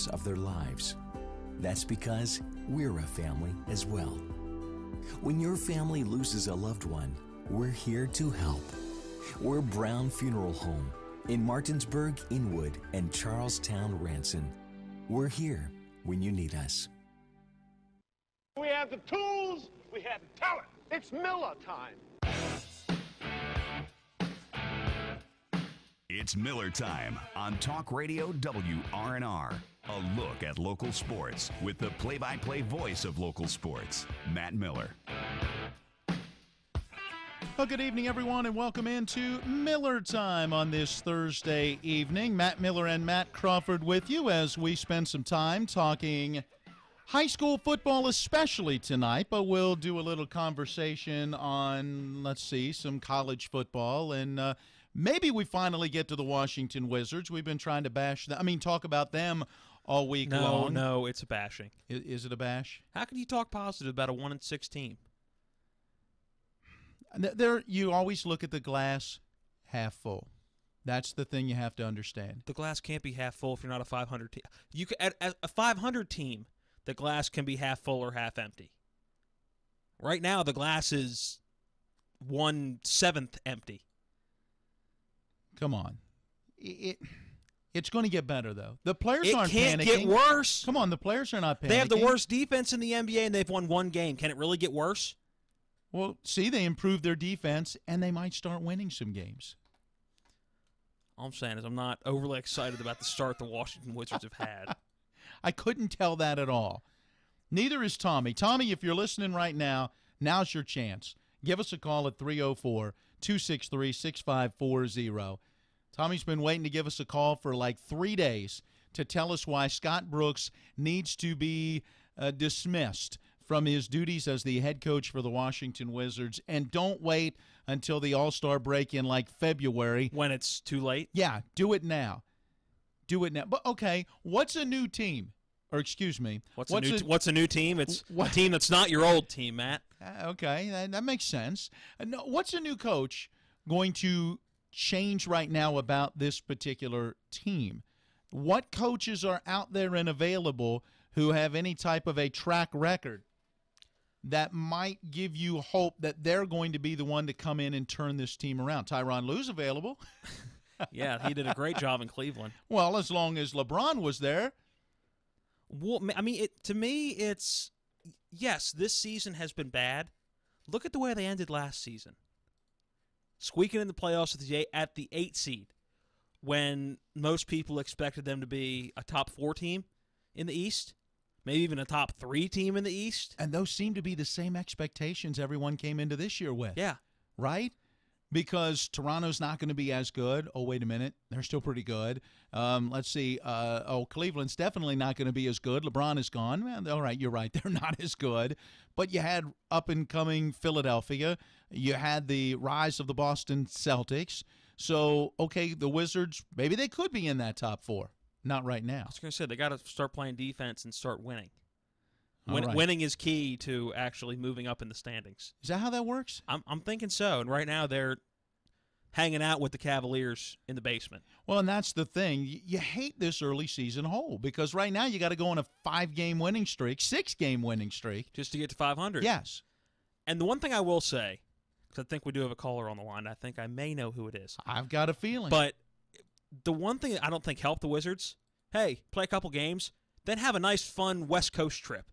times of their lives. That's because we're a family as well. When your family loses a loved one, we're here to help. We're Brown Funeral Home in Martinsburg, Inwood, and Charlestown, Ranson. We're here when you need us. We have the tools, we have the talent. It's Miller time. It's Miller time on Talk Radio WRNR. A look at local sports with the play-by-play voice of local sports, Matt Miller. Well, good evening, everyone, and welcome into Miller Time on this Thursday evening. Matt Miller and Matt Crawford with you as we spend some time talking high school football, especially tonight, but we'll do a little conversation on, let's see, some college football, and maybe we finally get to the Washington Wizards. We've been trying to talk about them all week long. No, it's a bashing. Is it a bash? How can you talk positive about a 1-6 team? You always look at the glass half full. That's the thing you have to understand. The glass can't be half full if you're not a 500 team. At a 500 team, the glass can be half full or half empty. Right now, the glass is 1/7 empty. Come on. It's going to get better, though. The players aren't panicking. It can't get worse. Come on, the players are not panicking. They have the worst defense in the NBA, and they've won one game. Can it really get worse? Well, see, they improved their defense, and they might start winning some games. All I'm saying is I'm not overly excited about the start the Washington Wizards have had. I couldn't tell that at all. Neither is Tommy. Tommy, if you're listening right now, now's your chance. Give us a call at 304-263-6540. Tommy's been waiting to give us a call for like 3 days to tell us why Scott Brooks needs to be dismissed from his duties as the head coach for the Washington Wizards. And don't wait until the All-Star break in like February. When it's too late? Yeah, do it now. Do it now. But, okay, what's a new team? Or, excuse me. What's a new team? It's a team that's not your old team, Matt. Okay, that makes sense. No, what's a new coach going to change right now about this particular team? What coaches are out there and available who have any type of a track record that might give you hope that they're going to be the one to come in and turn this team around? Tyronn Lue's available. Yeah, he did a great job in Cleveland. Well, as long as LeBron was there. Well, I mean, to me, it's yes, this season has been bad. Look at the way they ended last season. Squeaking in the playoffs at the 8 seed when most people expected them to be a top 4 team in the East, maybe even a top 3 team in the East. And those seem to be the same expectations everyone came into this year with. Yeah. Right? Because Toronto's not going to be as good. Oh, wait a minute. They're still pretty good. Let's see. Cleveland's definitely not going to be as good. LeBron is gone. Well, all right, you're right. They're not as good. But you had up-and-coming Philadelphia. You had the rise of the Boston Celtics. So, okay, the Wizards, maybe they could be in that top 4. Not right now. I was going to say, they got to start playing defense and start winning. Right. Winning is key to actually moving up in the standings. Is that how that works? I'm thinking so. And right now they're hanging out with the Cavaliers in the basement. Well, and that's the thing. You hate this early season hole because right now you got to go on a 5-game winning streak, 6-game winning streak. Just to get to 500. Yes. And the one thing I will say, because I think we do have a caller on the line, I think I may know who it is. I've got a feeling. But the one thing I don't think helped the Wizards, hey, play a couple games, then have a nice, fun West Coast trip.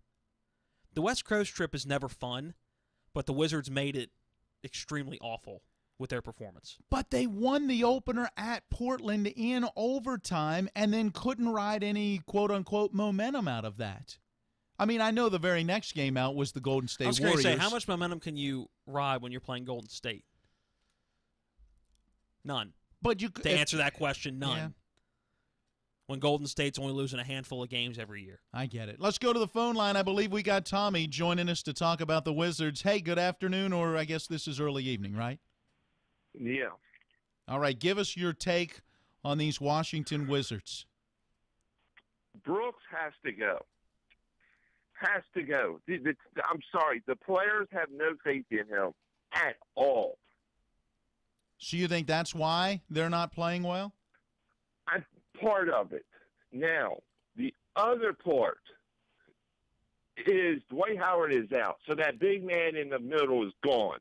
The West Coast trip is never fun, but the Wizards made it extremely awful with their performance. But they won the opener at Portland in overtime and then couldn't ride any quote-unquote momentum out of that. I mean, I know the very next game out was the Golden State Warriors. I was going to say, how much momentum can you ride when you're playing Golden State? None. But to answer that question, none. Yeah. When Golden State's only losing a handful of games every year. I get it. Let's go to the phone line. I believe we got Tommy joining us to talk about the Wizards. Hey, good afternoon, or I guess this is early evening, right? Yeah. All right, give us your take on these Washington Wizards. Brooks has to go. Has to go. I'm sorry. The players have no faith in him at all. So you think that's why they're not playing well? Part of it. Now, the other part is Dwight Howard is out, so that big man in the middle is gone.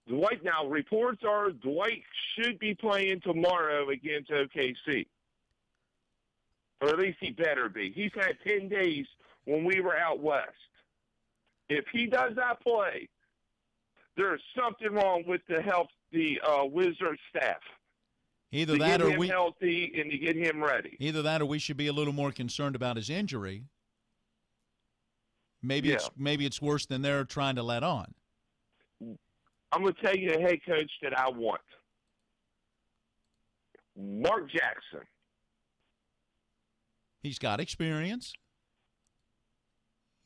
Dwight, now reports are Dwight should be playing tomorrow against OKC. Or at least he better be. He's had 10 days when we were out west. If he does not play, there's something wrong with the Wizards staff. Either that, or we healthy and to get him ready. Either that, or we should be a little more concerned about his injury. Maybe it's worse than they're trying to let on. I'm going to tell you the head coach that I want. Mark Jackson. He's got experience.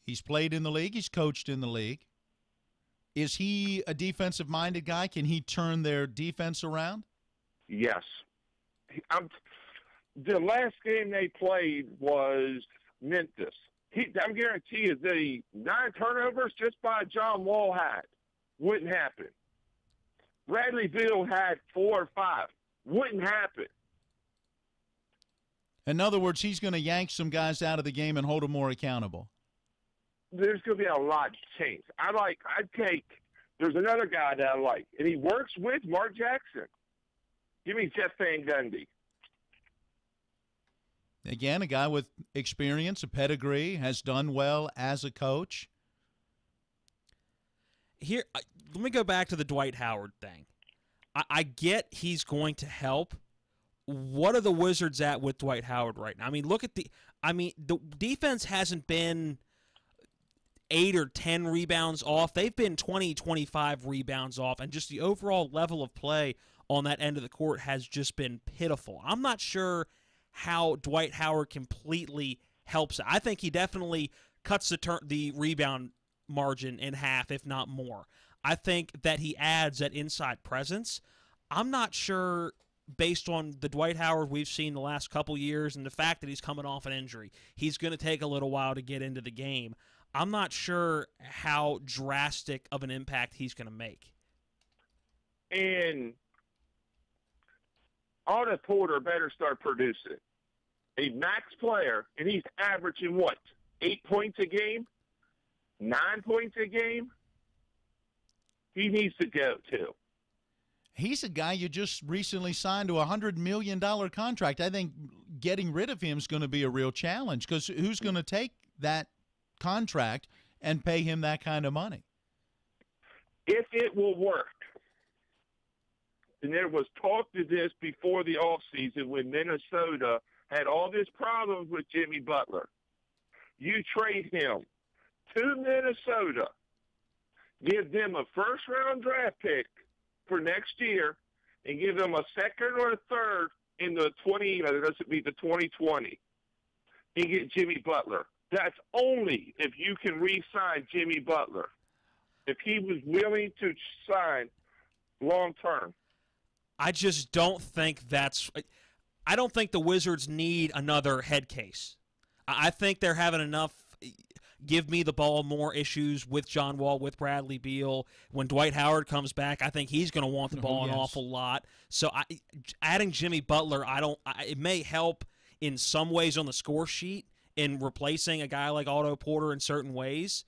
He's played in the league. He's coached in the league. Is he a defensive-minded guy? Can he turn their defense around? Yes. The last game they played was Memphis. I'm guaranteeing the 9 turnovers just by John Wall had wouldn't happen. Bradley Beal had 4 or 5. Wouldn't happen. In other words, he's going to yank some guys out of the game and hold them more accountable. There's going to be a lot change. There's another guy that I like, and he works with Mark Jackson. Give me Jeff Van Gundy. Again, a guy with experience, a pedigree, has done well as a coach. Here, let me go back to the Dwight Howard thing. I get he's going to help. What are the Wizards at with Dwight Howard right now? I mean, the defense hasn't been 8 or 10 rebounds off. They've been 20, 25 rebounds off, and just the overall level of play on that end of the court has just been pitiful. I'm not sure how Dwight Howard completely helps it. I think he definitely cuts the rebound margin in half, if not more. I think that he adds that inside presence. I'm not sure, based on the Dwight Howard we've seen the last couple years and the fact that he's coming off an injury, he's going to take a little while to get into the game. I'm not sure how drastic of an impact he's going to make. And Otto Porter better start producing. A max player, and he's averaging what? 8 points a game? 9 points a game? He needs to go, too. He's a guy you just recently signed to a $100 million contract. I think getting rid of him is going to be a real challenge, because who's going to take that contract and pay him that kind of money? If it will work, and there was talk to this before the offseason when Minnesota had all this problems with Jimmy Butler. You trade him to Minnesota, give them a first-round draft pick for next year, and give them a second or a third in the 2020, and get Jimmy Butler. That's only if you can re-sign Jimmy Butler. If he was willing to sign long-term. I just don't think I don't think the Wizards need another head case. I think they're having enough give me the ball more issues with John Wall, with Bradley Beal. When Dwight Howard comes back, I think he's going to want the ball an awful lot. So adding Jimmy Butler, it may help in some ways on the score sheet in replacing a guy like Otto Porter in certain ways,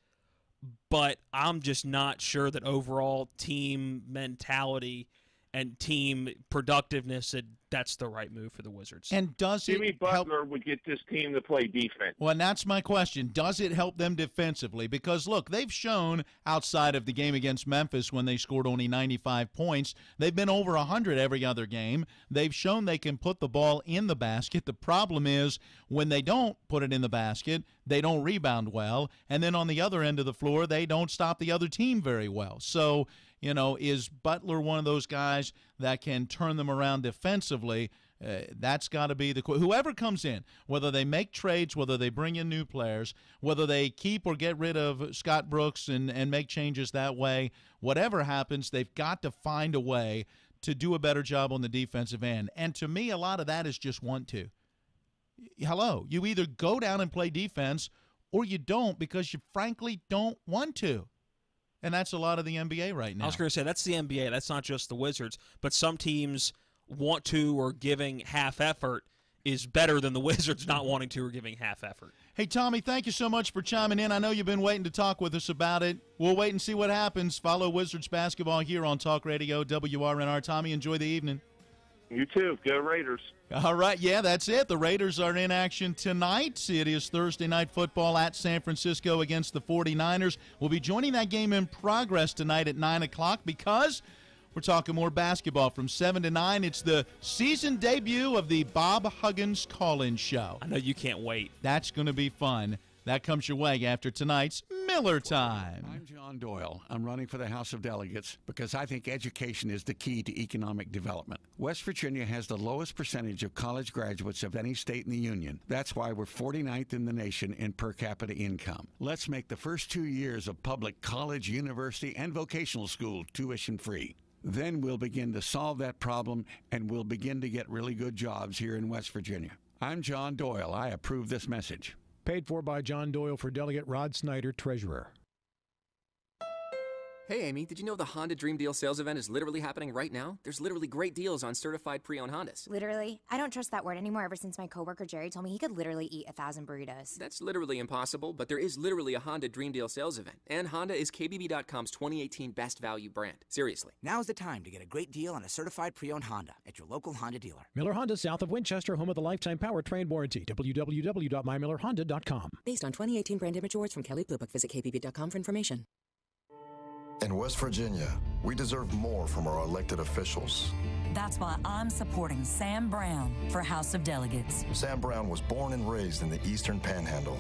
but I'm just not sure that overall team mentality and team productiveness, that's the right move for the Wizards. And does Jimmy Butler would get this team to play defense? Well, and that's my question. Does it help them defensively? Because, look, they've shown outside of the game against Memphis when they scored only 95 points, they've been over 100 every other game. They've shown they can put the ball in the basket. The problem is when they don't put it in the basket, they don't rebound well. And then on the other end of the floor, they don't stop the other team very well. So, is Butler one of those guys that can turn them around defensively? That's got to be whoever comes in, whether they make trades, whether they bring in new players, whether they keep or get rid of Scott Brooks and make changes that way, whatever happens, they've got to find a way to do a better job on the defensive end. And to me, a lot of that is just want to. Hello, you either go down and play defense or you don't because you frankly don't want to. And that's a lot of the NBA right now. I was going to say, that's the NBA. That's not just the Wizards. But some teams want to or giving half effort is better than the Wizards not wanting to or giving half effort. Hey, Tommy, thank you so much for chiming in. I know you've been waiting to talk with us about it. We'll wait and see what happens. Follow Wizards basketball here on Talk Radio WRNR. Tommy, enjoy the evening. You too. Go Raiders. All right, yeah, that's it. The Raiders are in action tonight. It is Thursday night football at San Francisco against the 49ers. We'll be joining that game in progress tonight at 9 o'clock because we're talking more basketball from 7 to 9. It's the season debut of the Bob Huggins call-in show. I know you can't wait. That's going to be fun. That comes your way after tonight's Miller Time. I'm John Doyle. I'm running for the House of Delegates because I think education is the key to economic development. West Virginia has the lowest percentage of college graduates of any state in the union. That's why we're 49th in the nation in per capita income. Let's make the first 2 years of public college, university, and vocational school tuition free. Then we'll begin to solve that problem, and we'll begin to get really good jobs here in West Virginia. I'm John Doyle. I approve this message. Paid for by John Doyle for Delegate Rod Snyder, Treasurer. Hey, Amy, did you know the Honda Dream Deal sales event is literally happening right now? There's literally great deals on certified pre-owned Hondas. Literally? I don't trust that word anymore ever since my coworker Jerry told me he could literally eat 1,000 burritos. That's literally impossible, but there is literally a Honda Dream Deal sales event. And Honda is KBB.com's 2018 best value brand. Seriously. Now's the time to get a great deal on a certified pre-owned Honda at your local Honda dealer. Miller Honda, south of Winchester, home of the lifetime powertrain warranty. www.mymillerhonda.com. Based on 2018 brand image awards from Kelly Blue Book. Visit kbb.com for information. In West Virginia, we deserve more from our elected officials. That's why I'm supporting Sam Brown for House of Delegates. Sam Brown was born and raised in the Eastern Panhandle.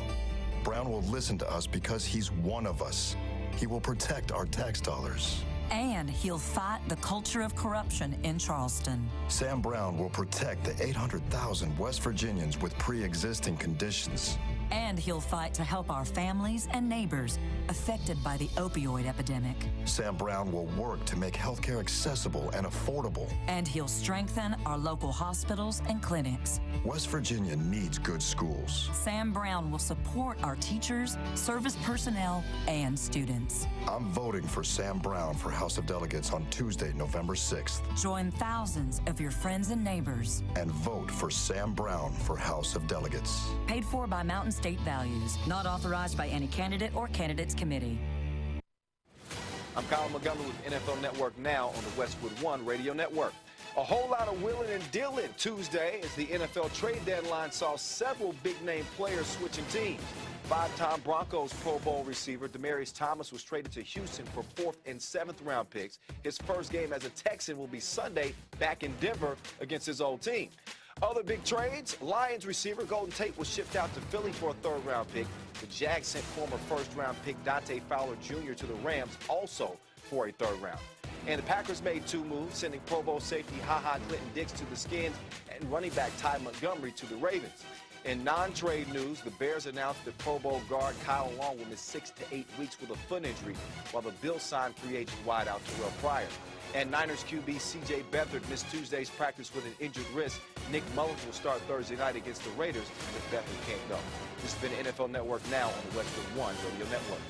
Brown will listen to us because he's one of us. He will protect our tax dollars. And he'll fight the culture of corruption in Charleston. Sam Brown will protect the 800,000 West Virginians with pre-existing conditions. And he'll fight to help our families and neighbors affected by the opioid epidemic. Sam Brown will work to make healthcare accessible and affordable. And he'll strengthen our local hospitals and clinics. West Virginia needs good schools. Sam Brown will support our teachers, service personnel, and students. I'm voting for Sam Brown for House of Delegates on Tuesday, November 6th. Join thousands of your friends and neighbors. And vote for Sam Brown for House of Delegates. Paid for by Mountain State Values. Not authorized by any candidate or candidates committee. I'm Kyle Montgomery with NFL Network Now on the Westwood One Radio Network. A whole lot of wheeling and dealing Tuesday as the NFL trade deadline saw several big-name players switching teams. Five-time Broncos Pro Bowl receiver Demaryius Thomas was traded to Houston for 4th and 7th round picks. His first game as a Texan will be Sunday back in Denver against his old team. Other big trades, Lions receiver Golden Tate was shipped out to Philly for a 3rd round pick. The Jags sent former 1st round pick Dante Fowler Jr. to the Rams also for a 3rd round. And the Packers made 2 moves, sending Pro Bowl safety HaHa Clinton-Dix to the Skins and running back Ty Montgomery to the Ravens. In non-trade news, the Bears announced that Pro Bowl guard Kyle Long will miss 6 to 8 weeks with a foot injury, while the Bills signed free agent wideout Terrell Pryor. And Niners QB C.J. Beathard missed Tuesday's practice with an injured wrist. Nick Mullins will start Thursday night against the Raiders if Beathard can't go. This has been NFL Network Now on the Westwood One Radio Network.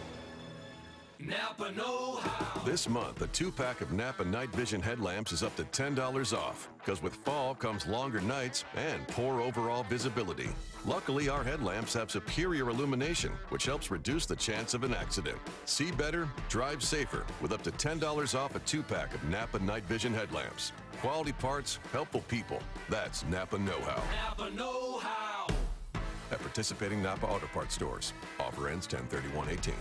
Napa know-how. This month, a 2-pack of Napa Night Vision headlamps is up to $10 off. Because with fall comes longer nights and poor overall visibility. Luckily, our headlamps have superior illumination, which helps reduce the chance of an accident. See better, drive safer, with up to $10 off a 2-pack of Napa Night Vision headlamps. Quality parts, helpful people. That's Napa know-how. Napa know-how. At participating Napa Auto Parts stores. Offer ends 10/31/18.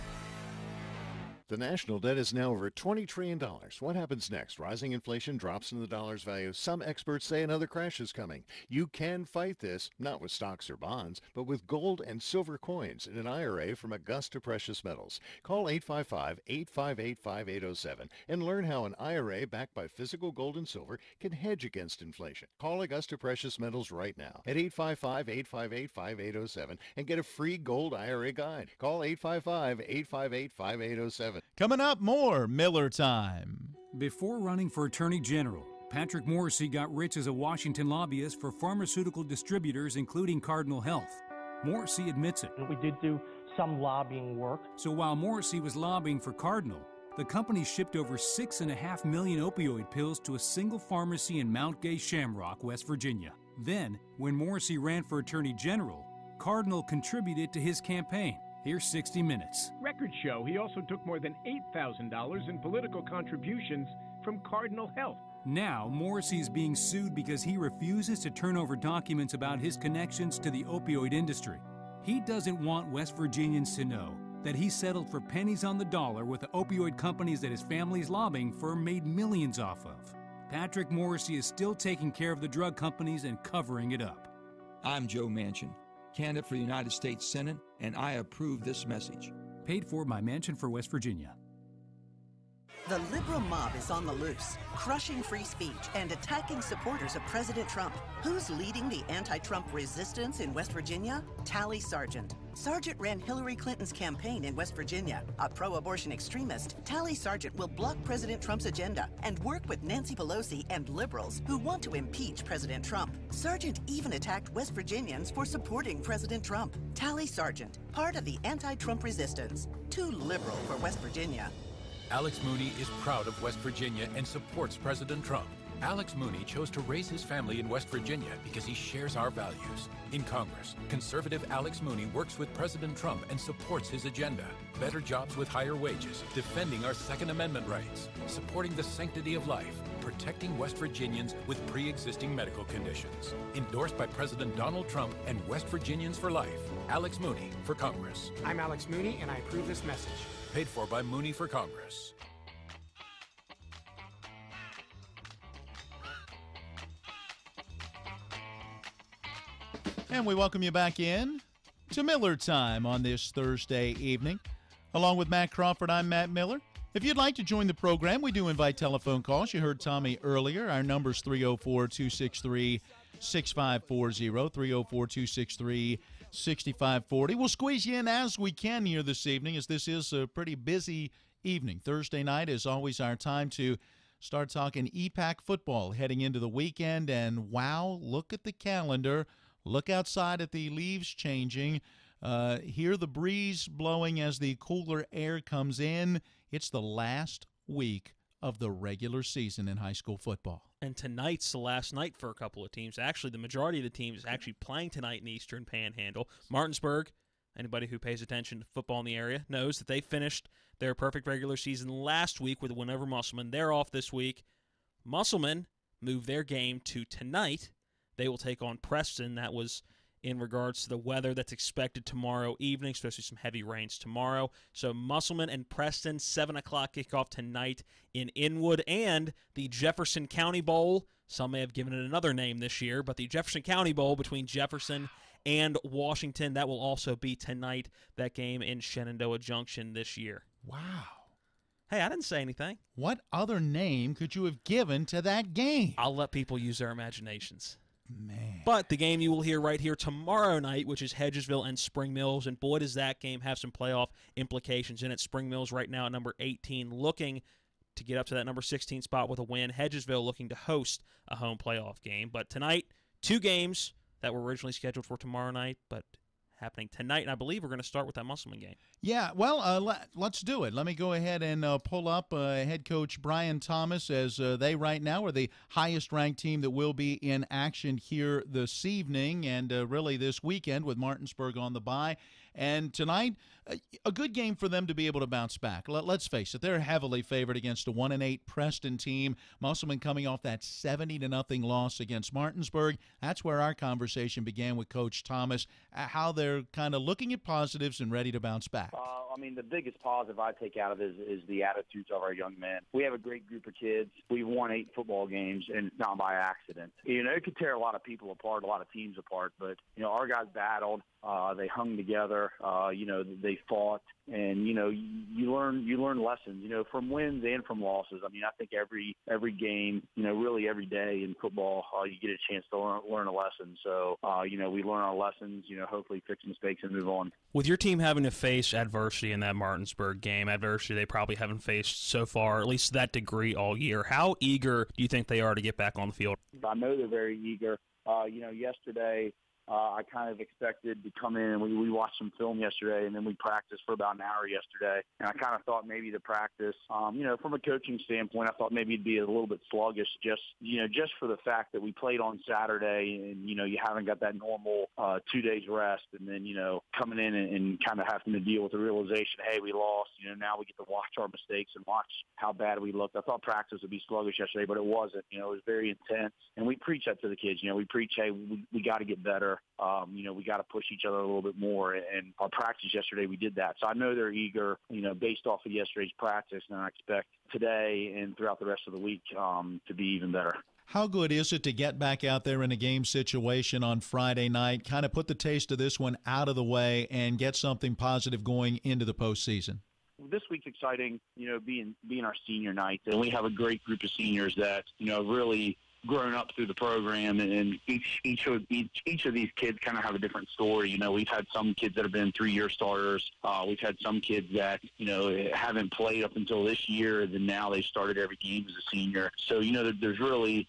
The national debt is now over $20 trillion. What happens next? Rising inflation drops in the dollar's value. Some experts say another crash is coming. You can fight this, not with stocks or bonds, but with gold and silver coins in an IRA from Augusta Precious Metals. Call 855-858-5807 and learn how an IRA backed by physical gold and silver can hedge against inflation. Call Augusta Precious Metals right now at 855-858-5807 and get a free gold IRA guide. Call 855-858-5807. Coming up, more Miller Time. Before running for Attorney General, Patrick Morrissey got rich as a Washington lobbyist for pharmaceutical distributors, including Cardinal Health. Morrissey admits it. We did do some lobbying work. So while Morrissey was lobbying for Cardinal, the company shipped over 6.5 million opioid pills to a single pharmacy in Mount Gay Shamrock, West Virginia. Then, when Morrissey ran for Attorney General, Cardinal contributed to his campaign. Here's 60 Minutes. Records show he also took more than $8,000 in political contributions from Cardinal Health. Now, Morrissey is being sued because he refuses to turn over documents about his connections to the opioid industry. He doesn't want West Virginians to know that he settled for pennies on the dollar with the opioid companies that his family's lobbying firm made millions off of. Patrick Morrissey is still taking care of the drug companies and covering it up. I'm Joe Manchin, candidate for the United States Senate, and I approve this message. Paid for by Manchin for West Virginia. The liberal mob is on the loose, crushing free speech and attacking supporters of President Trump. Who's leading the anti-Trump resistance in West Virginia? Tally Sargent. Sargent ran Hillary Clinton's campaign in West Virginia. A pro-abortion extremist, Tally Sargent will block President Trump's agenda and work with Nancy Pelosi and liberals who want to impeach President Trump. Sargent even attacked West Virginians for supporting President Trump. Tally Sargent, part of the anti-Trump resistance. Too liberal for West Virginia. Alex Mooney is proud of West Virginia and supports President Trump. Alex Mooney chose to raise his family in West Virginia because he shares our values. In Congress, conservative Alex Mooney works with President Trump and supports his agenda. Better jobs with higher wages, defending our Second Amendment rights, supporting the sanctity of life, protecting West Virginians with pre-existing medical conditions. Endorsed by President Donald Trump and West Virginians for life. Alex Mooney for Congress. I'm Alex Mooney, and I approve this message. Paid for by Mooney for Congress. And we welcome you back in to Miller Time on this Thursday evening. Along with Matt Crawford, I'm Matt Miller. If you'd like to join the program, we do invite telephone calls. You heard Tommy earlier. Our number's 304-263-6540, 304-263-6540. We'll squeeze you in as we can here this evening, as this is a pretty busy evening. Thursday night is always our time to start talking EPAC football heading into the weekend. And, wow, look at the calendar. Look outside at the leaves changing. Hear the breeze blowing as the cooler air comes in. It's the last week of the regular season in high school football. And tonight's the last night for a couple of teams. Actually, the majority of the teams actually playing tonight in the Eastern Panhandle. Martinsburg, anybody who pays attention to football in the area knows that they finished their perfect regular season last week with a win over Musselman. They're off this week. Musselman moved their game to tonight. They will take on Preston. That was in regards to the weather that's expected tomorrow evening, especially some heavy rains tomorrow. So Musselman and Preston, 7 o'clock kickoff tonight in Inwood. And the Jefferson County Bowl, some may have given it another name this year, but the Jefferson County Bowl between Jefferson and Washington, that will also be tonight, that game in Shenandoah Junction this year. Wow. Hey, I didn't say anything. What other name could you have given to that game? I'll let people use their imaginations. Man. But the game you will hear right here tomorrow night, which is Hedgesville and Spring Mills, and boy, does that game have some playoff implications in it. Spring Mills right now at number 18, looking to get up to that number 16 spot with a win. Hedgesville looking to host a home playoff game. But tonight, two games that were originally scheduled for tomorrow night, but happening tonight, and I believe we're going to start with that Musselman game. Yeah, well, let's do it. Let me go ahead and pull up head coach Brian Thomas, as they right now are the highest-ranked team that will be in action here this evening and really this weekend with Martinsburg on the bye. And tonight, a good game for them to be able to bounce back. Let's face it, they're heavily favored against a 1-8 Preston team. Musselman coming off that 70-0 loss against Martinsburg. That's where our conversation began with Coach Thomas, how they're kind of looking at positives and ready to bounce back. I mean, the biggest positive I take out of it is the attitudes of our young men. We have a great group of kids. We've won 8 football games, and it's not by accident. You know, it could tear a lot of people apart, a lot of teams apart, but, you know, our guys battled. They hung together. You know, they fought. And, you know, you learn lessons, you know, from wins and from losses. I mean, I think every game, you know, really every day in football, you get a chance to learn a lesson. So, you know, we learn our lessons, you know, hopefully fix mistakes and move on. With your team having to face adversity in that Martinsburg game, adversity they probably haven't faced so far, at least to that degree all year, how eager do you think they are to get back on the field? I know they're very eager. You know, yesterday, I kind of expected to come in, and we watched some film yesterday, and then we practiced for about an hour yesterday. And I kind of thought maybe the practice, from a coaching standpoint, I thought maybe it'd be a little bit sluggish just for the fact that we played on Saturday and, you haven't got that normal 2 days rest. And then, coming in and kind of having to deal with the realization, hey, we lost. Now we get to watch our mistakes and watch how bad we looked. I thought practice would be sluggish yesterday, but it wasn't. It was very intense. And we preach that to the kids. We preach, hey, we got to get better. We got to push each other a little bit more. And our practice yesterday, we did that. So I know they're eager, based off of yesterday's practice, and I expect today and throughout the rest of the week to be even better. How good is it to get back out there in a game situation on Friday night, kind of put the taste of this one out of the way and get something positive going into the postseason? This week's exciting, being our senior night, and we have a great group of seniors that, really grown up through the program, and each of these kids kind of have a different story. We've had some kids that have been 3-year starters. We've had some kids that haven't played up until this year, then now they started every game as a senior. So there's really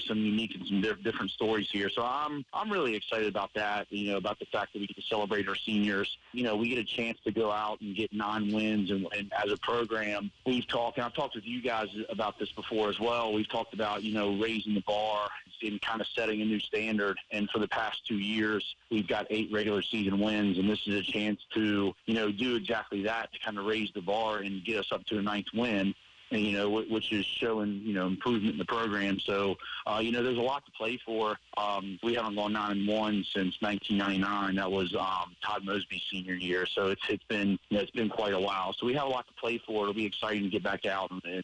some unique and some different stories here. So I'm really excited about that. About the fact that we get to celebrate our seniors. We get a chance to go out and get 9 wins, and as a program, we've talked, and I've talked with you guys about this before as well. We've talked about raising the bar and kind of setting a new standard. And for the past 2 years, we've got 8 regular season wins, and this is a chance to, do exactly that, to kind of raise the bar and get us up to a 9th win. And, which is showing, improvement in the program. So, there's a lot to play for. We haven't gone 9-1 since 1999. That was Todd Mosby's senior year. So it's been quite a while. So we have a lot to play for. It'll be exciting to get back out and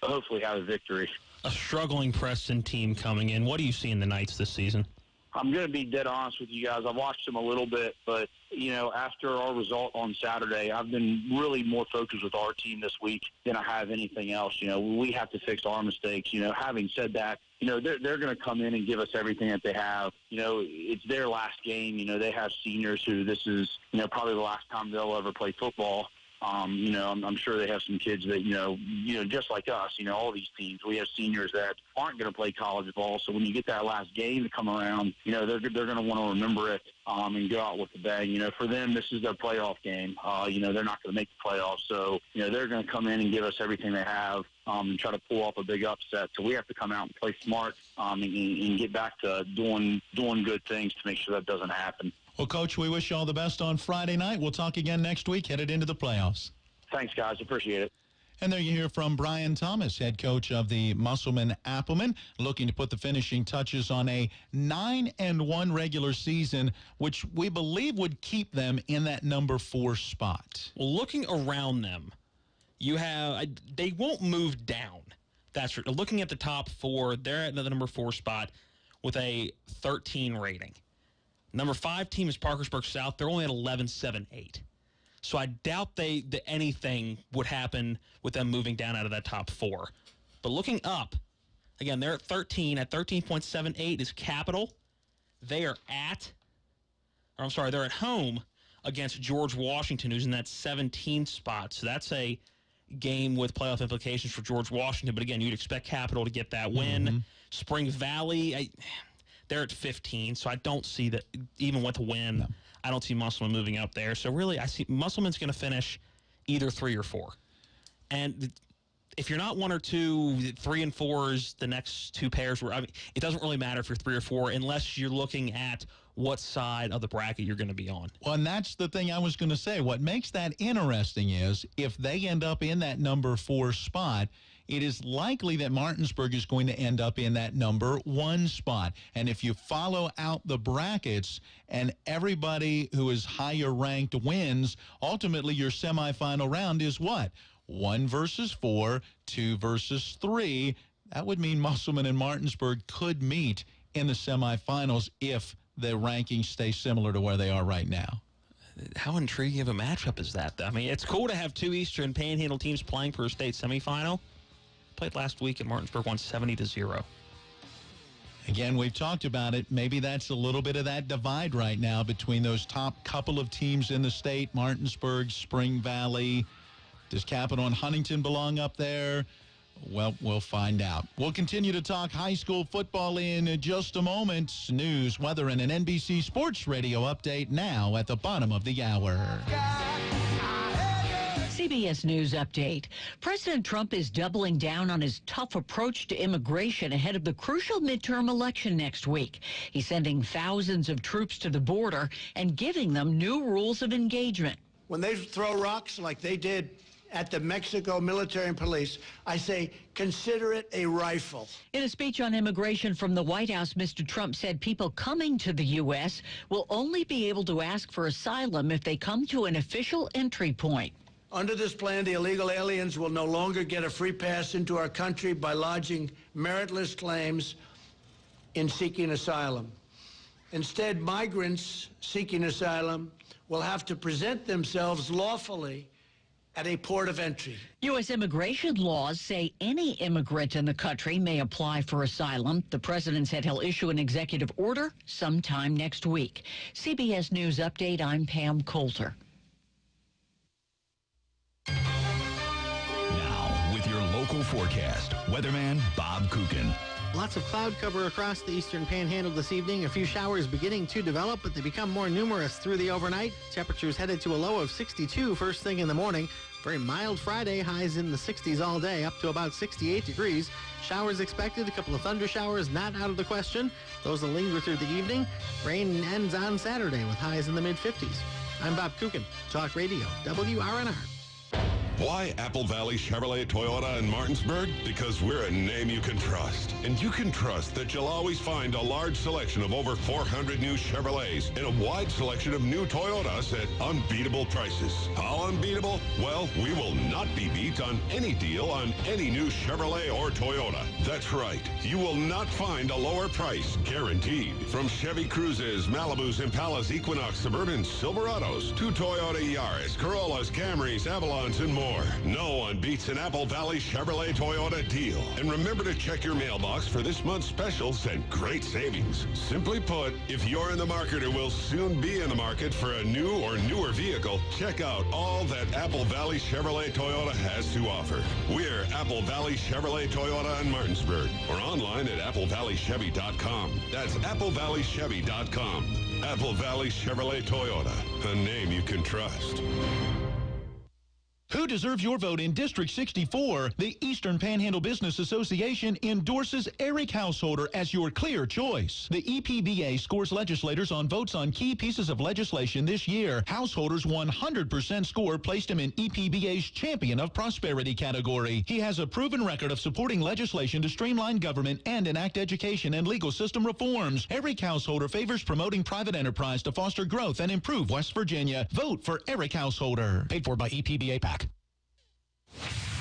hopefully have a victory. A struggling Preston team coming in. What do you see in the Knights this season? I'm going to be dead honest with you guys. I've watched them a little bit, but, after our result on Saturday, I've been really more focused with our team this week than I have anything else. We have to fix our mistakes. Having said that, they're going to come in and give us everything that they have. It's their last game. They have seniors who this is, probably the last time they'll ever play football. I'm sure they have some kids that, just like us, all these teams, we have seniors that aren't going to play college ball. So when you get that last game to come around, they're going to want to remember it and go out with a bang. For them, this is their playoff game. They're not going to make the playoffs. So, they're going to come in and give us everything they have and try to pull off a big upset. So we have to come out and play smart and get back to doing good things to make sure that doesn't happen. Well, Coach, we wish you all the best on Friday night. We'll talk again next week, headed into the playoffs. Thanks, guys. Appreciate it. And there you hear from Brian Thomas, head coach of the Musselman-Applemen, looking to put the finishing touches on a 9-1 regular season, which we believe would keep them in that number 4 spot. Well, looking around them, they won't move down. That's right. Looking at the top 4, they're at the number 4 spot with a 13 rating. Number 5 team is Parkersburg South. They're only at 11-7-8. So I doubt that anything would happen with them moving down out of that top 4. But looking up, again, they're at 13. At 13.78 is Capital. They're at home against George Washington, who's in that 17th spot. So that's a game with playoff implications for George Washington. But again, you'd expect Capital to get that win. Mm-hmm. Spring Valley, they're at 15, so I don't see that, even with a win, no. I don't see Musselman moving up there. So really, I see Musselman's going to finish either 3 or 4. And if you're not 1 or 2, 3 and 4 is the next 2 pairs. It doesn't really matter if you're 3 or 4 unless you're looking at what side of the bracket you're going to be on. Well, and that's the thing I was going to say. What makes that interesting is if they end up in that number 4 spot, it is likely that Martinsburg is going to end up in that number 1 spot. And if you follow out the brackets and everybody who is higher ranked wins, ultimately your semifinal round is what? 1 versus 4, 2 versus 3. That would mean Musselman and Martinsburg could meet in the semifinals if the rankings stay similar to where they are right now. How intriguing of a matchup is that? I mean, it's cool to have 2 Eastern Panhandle teams playing for a state semifinal. Played last week, and Martinsburg won 70-0. Again, we've talked about it. Maybe that's a little bit of that divide right now between those top couple of teams in the state, Martinsburg, Spring Valley. Does Capital and Huntington belong up there? Well, we'll find out. We'll continue to talk high school football in just a moment. News, weather, and an NBC Sports Radio update now at the bottom of the hour. CBS News update. President Trump is doubling down on his tough approach to immigration ahead of the crucial midterm election next week. He's sending thousands of troops to the border and giving them new rules of engagement. When they throw rocks like they did at the Mexico military and police, I say, consider it a rifle. In a speech on immigration from the White House, Mr. Trump said people coming to the U.S. will only be able to ask for asylum if they come to an official entry point. Under this plan, the illegal aliens will no longer get a free pass into our country by lodging meritless claims in seeking asylum. Instead, migrants seeking asylum will have to present themselves lawfully at a port of entry. U.S. immigration laws say any immigrant in the country may apply for asylum. The president said he'll issue an executive order sometime next week. CBS News Update, I'm Pam Coulter. Now, with your local forecast, weatherman Bob Kukin. Lots of cloud cover across the eastern panhandle this evening. A few showers beginning to develop, but they become more numerous through the overnight. Temperatures headed to a low of 62 first thing in the morning. Very mild Friday, highs in the 60s all day, up to about 68 degrees. Showers expected, a couple of thunder showers not out of the question. Those will linger through the evening. Rain ends on Saturday with highs in the mid-50s. I'm Bob Kukin, Talk Radio, WRNR. Why Apple Valley Chevrolet Toyota in Martinsburg? Because we're a name you can trust. And you can trust that you'll always find a large selection of over 400 new Chevrolets and a wide selection of new Toyotas at unbeatable prices. How unbeatable? Well, we will not be beat on any deal on any new Chevrolet or Toyota. That's right. You will not find a lower price, guaranteed. From Chevy Cruzes, Malibus, Impalas, Equinox, Suburbans, Silverados, to Toyota Yaris, Corollas, Camrys, Avalons, and more. No one beats an Apple Valley Chevrolet Toyota deal. And remember to check your mailbox for this month's specials and great savings. Simply put, if you're in the market or will soon be in the market for a new or newer vehicle, check out all that Apple Valley Chevrolet Toyota has to offer. We're Apple Valley Chevrolet Toyota in Martinsburg, or online at applevalleychevy.com. That's applevalleychevy.com. Apple Valley Chevrolet Toyota, a name you can trust. Who deserves your vote in District 64? The Eastern Panhandle Business Association endorses Eric Householder as your clear choice. The EPBA scores legislators on votes on key pieces of legislation this year. Householder's 100% score placed him in EPBA's Champion of Prosperity category. He has a proven record of supporting legislation to streamline government and enact education and legal system reforms. Eric Householder favors promoting private enterprise to foster growth and improve West Virginia. Vote for Eric Householder. Paid for by EPBA PAC.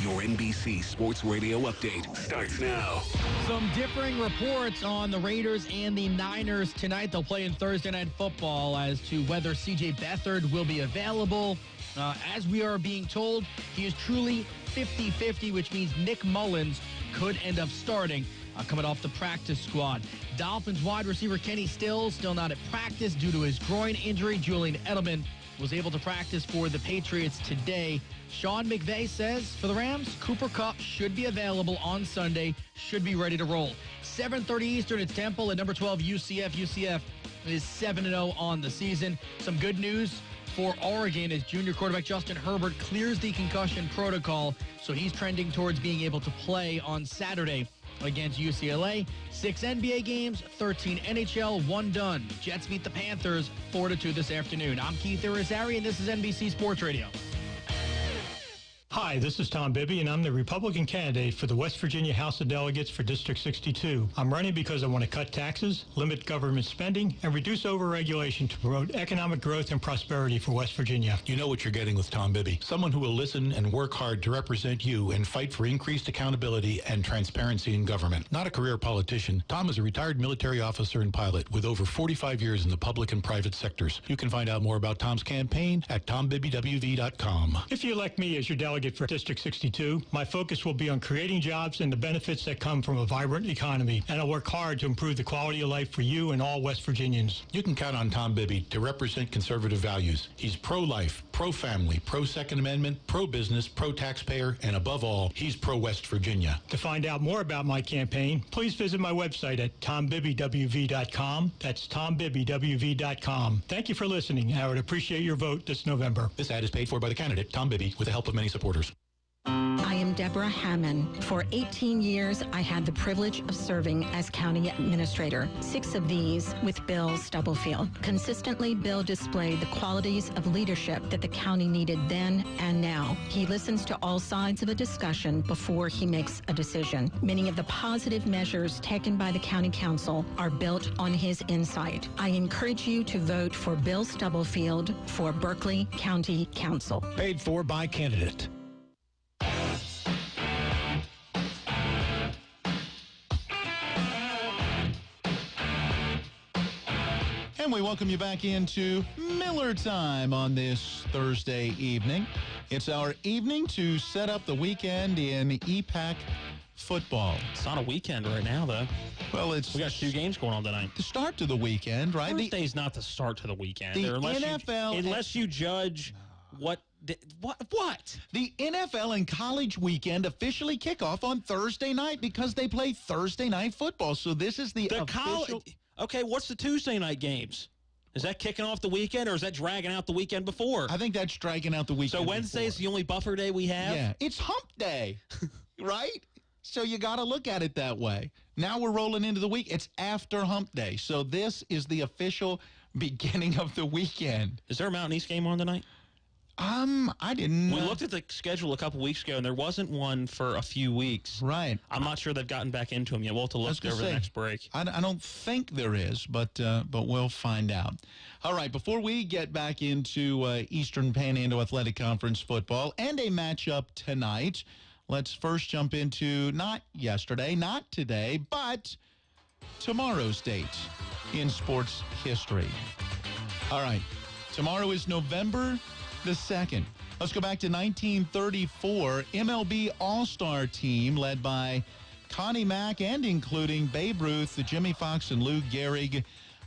Your NBC Sports Radio update starts now. Some differing reports on the Raiders and the Niners tonight. They'll play in Thursday Night Football as to whether C.J. Beathard will be available. As we are being told, he is truly 50-50, which means Nick Mullins could end up starting coming off the practice squad. Dolphins wide receiver Kenny Stills still not at practice due to his groin injury. Julian Edelman was able to practice for the Patriots today. Sean McVay says for the Rams, Cooper Kupp should be available on Sunday, should be ready to roll. 7:30 Eastern, it's Temple at number 12, UCF. UCF is 7-0 on the season. Some good news for Oregon as junior quarterback Justin Herbert clears the concussion protocol, so he's trending towards being able to play on Saturday against UCLA. 6 NBA games, 13 NHL, 1 done. Jets beat the Panthers 4-2 this afternoon. I'm Keith Irizarry, and this is NBC Sports Radio. Hi, this is Tom Bibby, and I'm the Republican candidate for the West Virginia House of Delegates for District 62. I'm running because I want to cut taxes, limit government spending, and reduce overregulation to promote economic growth and prosperity for West Virginia. You know what you're getting with Tom Bibby. Someone who will listen and work hard to represent you and fight for increased accountability and transparency in government. Not a career politician, Tom is a retired military officer and pilot with over 45 years in the public and private sectors. You can find out more about Tom's campaign at tombibbywv.com. If you elect me as your delegate delegate for District 62. My focus will be on creating jobs and the benefits that come from a vibrant economy, and I'll work hard to improve the quality of life for you and all West Virginians. You can count on Tom Bibby to represent conservative values. He's pro-life, pro-family, pro-Second Amendment, pro-business, pro-taxpayer, and above all, he's pro-West Virginia. To find out more about my campaign, please visit my website at tombibbywv.com. That's tombibbywv.com. Thank you for listening. I would appreciate your vote this November. This ad is paid for by the candidate, Tom Bibby, with the help of many supporters. I am Deborah Hammond. For 18 years, I had the privilege of serving as county administrator, 6 of these with Bill Stubblefield. Consistently, Bill displayed the qualities of leadership that the county needed then and now. He listens to all sides of a discussion before he makes a decision. Many of the positive measures taken by the county council are built on his insight. I encourage you to vote for Bill Stubblefield for Berkeley County Council. Paid for by candidate. And we welcome you back into Miller Time on this Thursday evening. It's our evening to set up the weekend in EPAC football. It's not a weekend right now, though. Well, we got 2 games going on tonight. The start to the weekend, right? Thursday's not the start to the weekend. The unless NFL... unless you judge what? The NFL and college weekend officially kick off on Thursday night because they play Thursday night football. So this is the official... Okay, what's the Tuesday night games? Is that kicking off the weekend, or is that dragging out the weekend before? I think that's dragging out the weekend. So Wednesday is the only buffer day we have? Yeah, it's hump day, right? So you got to look at it that way. Now we're rolling into the week. It's after hump day. So this is the official beginning of the weekend. Is there a Mountain East game on tonight? I didn't. We looked at the schedule a couple weeks ago, and there wasn't one for a few weeks. Right. I'm not sure they've gotten back into them yet. We'll have to look over the next break. I don't think there is, but we'll find out. All right, before we get back into Eastern Panhandle Athletic Conference football and a matchup tonight, let's first jump into not yesterday, not today, but tomorrow's date in sports history. All right, tomorrow is November the 2nd. Let's go back to 1934. MLB All-Star team led by Connie Mack and including Babe Ruth, Jimmy Fox, and Lou Gehrig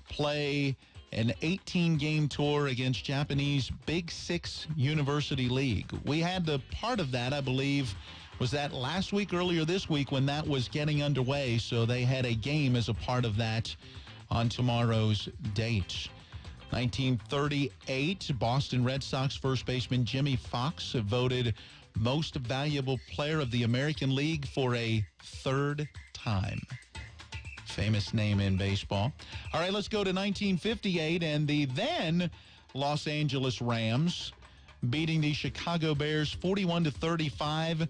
play an 18-game tour against Japanese Big Six University League. We had the part of that, I believe, was that last week, earlier this week when that was getting underway. So they had a game as a part of that on tomorrow's date. 1938, Boston Red Sox first baseman Jimmy Fox voted most valuable player of the American League for a 3rd time. Famous name in baseball. All right, let's go to 1958 and the then Los Angeles Rams beating the Chicago Bears 41-35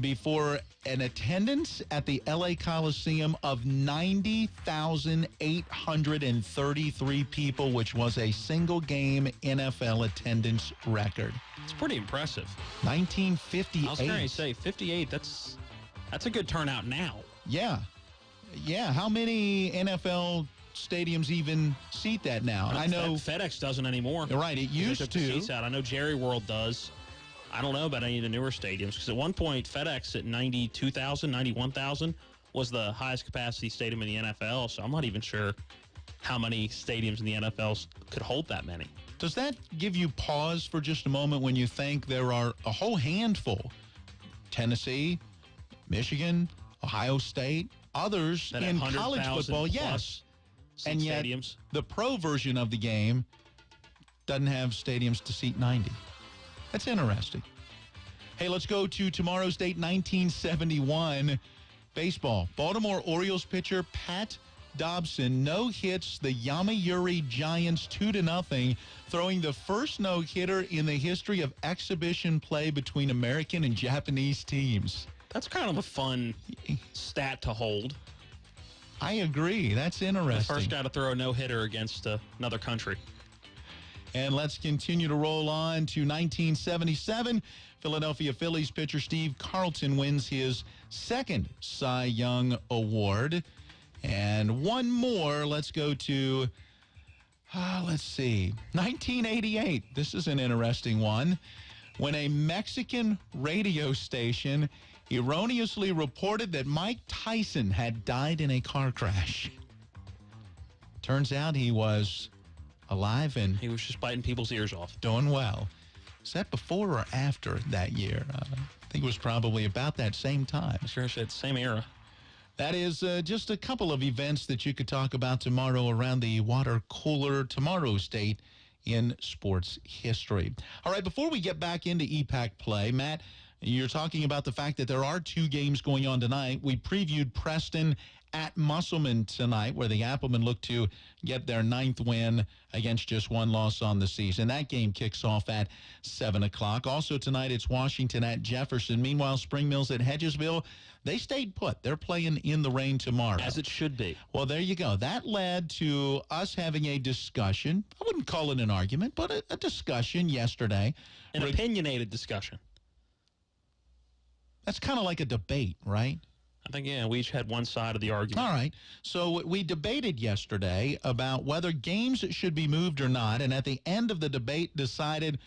before an attendance at the L.A. Coliseum of 90,833 people, which was a single-game NFL attendance record. It's pretty impressive. 1958. I was going to say, 58, that's a good turnout now. Yeah. Yeah, how many NFL stadiums even seat that now? I know FedEx doesn't anymore. Right, it used to. Seats out. I know Jerry World does. I don't know about any of the newer stadiums because at one point FedEx at 92,000, 91,000 was the highest capacity stadium in the NFL. So I'm not even sure how many stadiums in the NFL could hold that many. Does that give you pause for just a moment when you think there are a whole handful? Tennessee, Michigan, Ohio State, others that in college football, yes. And yet stadiums. The pro version of the game doesn't have stadiums to seat 90. That's interesting. Hey, let's go to tomorrow's date, 1971. Baseball. Baltimore Orioles pitcher Pat Dobson no-hits the Yomiuri Giants 2-0, throwing the first no-hitter in the history of exhibition play between American and Japanese teams. That's kind of a fun stat to hold. I agree. That's interesting. The first guy to throw a no-hitter against another country. And let's continue to roll on to 1977. Philadelphia Phillies pitcher Steve Carlton wins his 2nd Cy Young Award. And one more. Let's go to, let's see, 1988. This is an interesting one. when a Mexican radio station erroneously reported that Mike Tyson had died in a car crash. Turns out he was alive and he was just biting people's ears off. Doing well. Is that before or after that year? I think it was probably about that same time. Sure, said same era. That is just a couple of events that you could talk about tomorrow around the water cooler tomorrow's date in sports history. All right, before we get back into EPAC play, Matt, you're talking about the fact that there are 2 games going on tonight. We previewed Preston at Musselman tonight, where the Applemen look to get their 9th win against just 1 loss on the season. That game kicks off at 7 o'clock. Also tonight, it's Washington at Jefferson. Meanwhile, Spring Mills at Hedgesville, they stayed put. They're playing in the rain tomorrow. As it should be. Well, there you go. That led to us having a discussion. I wouldn't call it an argument, but a discussion yesterday. An opinionated discussion. That's kind of like a debate, right? I think, yeah, we each had one side of the argument. All right. So we debated yesterday about whether games should be moved or not, and at the end of the debate decided,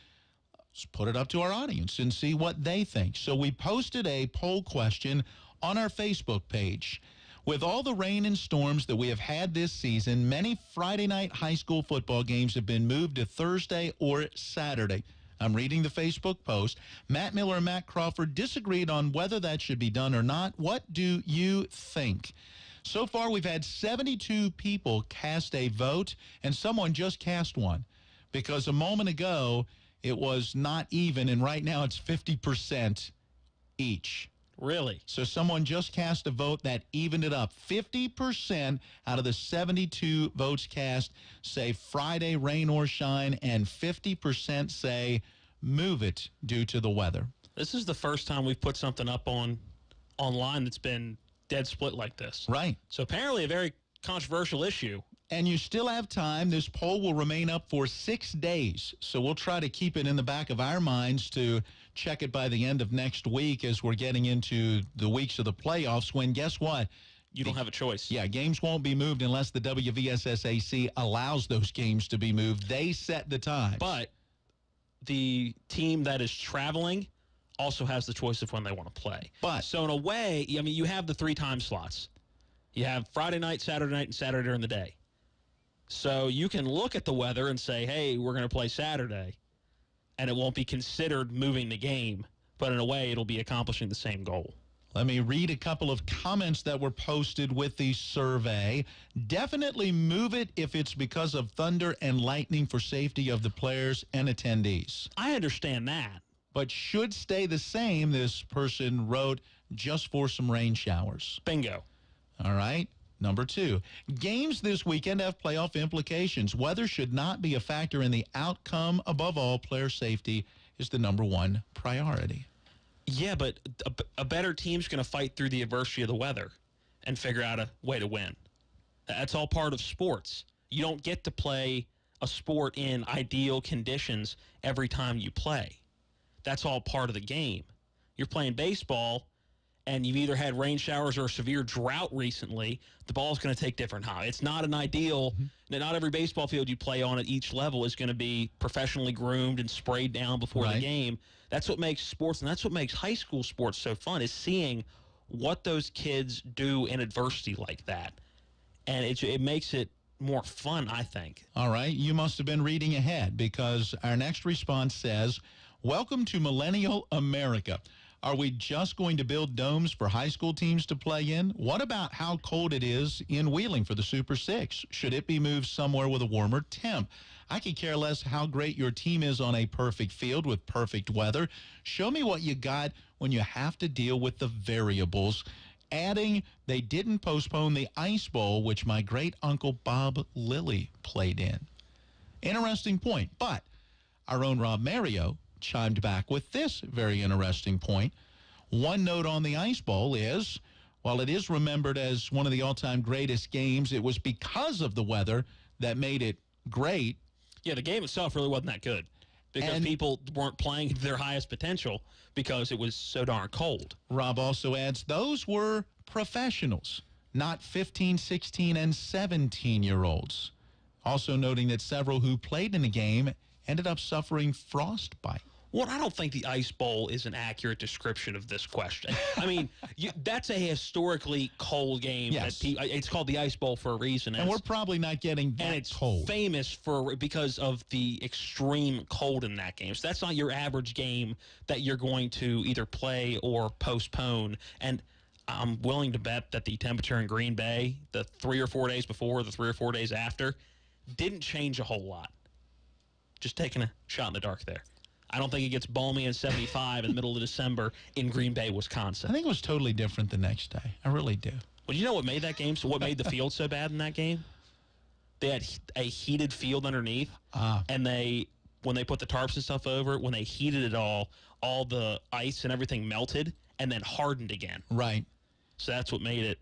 let's put it up to our audience and see what they think. So we posted a poll question on our Facebook page. With all the rain and storms that we have had this season, many Friday night high school football games have been moved to Thursday or Saturday. I'm reading the Facebook post. Matt Miller and Matt Crawford disagreed on whether that should be done or not. What do you think? So far, we've had 72 people cast a vote, and someone just cast one because a moment ago it was not even, and right now it's 50% each. Really? So someone just cast a vote that evened it up. 50% out of the 72 votes cast say Friday, rain or shine, and 50% say move it due to the weather. This is the first time we've put something up online that's been dead split like this. Right. So apparently a very controversial issue. And you still have time. This poll will remain up for 6 days. So we'll try to keep it in the back of our minds to check it by the end of next week as we're getting into the weeks of the playoffs when, guess what? You don't have a choice. Yeah, games won't be moved unless the WVSSAC allows those games to be moved. They set the times. But the team that is traveling also has the choice of when they want to play. But so in a way, I mean, you have the 3 time slots. You have Friday night, and Saturday during the day. So you can look at the weather and say, hey, we're going to play Saturday, and it won't be considered moving the game, but in a way it'll be accomplishing the same goal. Let me read a couple of comments that were posted with the survey. Definitely move it if it's because of thunder and lightning for safety of the players and attendees. I understand that. But should stay the same, this person wrote, just for some rain showers. Bingo. All right. Number 2, games this weekend have playoff implications. Weather should not be a factor in the outcome. Above all, player safety is the number 1 priority. Yeah, but a better team's going to fight through the adversity of the weather and figure out a way to win. That's all part of sports. You don't get to play a sport in ideal conditions every time you play. That's all part of the game. You're playing baseball, and you've either had rain showers or a severe drought recently, the ball's going to take different high. It's not an ideal. Not every baseball field you play on at each level is going to be professionally groomed and sprayed down before the game. That's what makes sports, and that's what makes high school sports so fun, is seeing what those kids do in adversity like that. And it makes it more fun, I think. All right. You must have been reading ahead because our next response says, welcome to Millennial America. Are we just going to build domes for high school teams to play in? What about how cold it is in Wheeling for the Super 6? Should it be moved somewhere with a warmer temp? I could care less how great your team is on a perfect field with perfect weather. Show me what you got when you have to deal with the variables. Adding, they didn't postpone the Ice Bowl, which my great-uncle Bob Lilly played in. Interesting point, but our own Rob Mario chimed back with this very interesting point. One note on the Ice Bowl is, while it is remembered as one of the all-time greatest games, it was because of the weather that made it great. Yeah, the game itself really wasn't that good because people weren't playing to their highest potential because it was so darn cold. Rob also adds, those were professionals, not 15, 16, and 17-year-olds. Also noting that several who played in the game ended up suffering frostbite. Well, I don't think the Ice Bowl is an accurate description of this question. I mean, that's a historically cold game. Yes. It's called the Ice Bowl for a reason. And we're probably not getting that and it's cold. Famous because of the extreme cold in that game. So that's not your average game that you're going to either play or postpone. And I'm willing to bet that the temperature in Green Bay, the 3 or 4 days before, the 3 or 4 days after, didn't change a whole lot. Just taking a shot in the dark there. I don't think it gets balmy and 75 in the middle of December in Green Bay, Wisconsin. I think it was totally different the next day. I really do. Well, you know what made that game? So what made the field so bad in that game? They had a heated field underneath, and when they put the tarps and stuff over it, when they heated it all the ice and everything melted and then hardened again. Right. So that's what made it.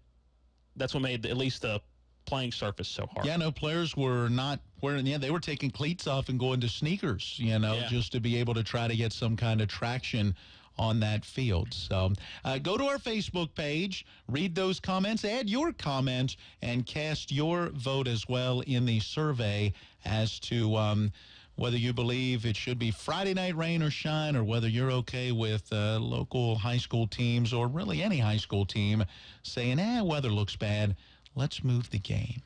That's what made at least the playing surface so hard. Yeah, no, players were not wearing. Yeah, they were taking cleats off and going to sneakers. Just to be able to try to get some kind of traction on that field. So go to our Facebook page, read those comments, add your comments, and cast your vote as well in the survey as to whether you believe it should be Friday night rain or shine, or whether you're okay with local high school teams or really any high school team saying, weather looks bad, let's move the game.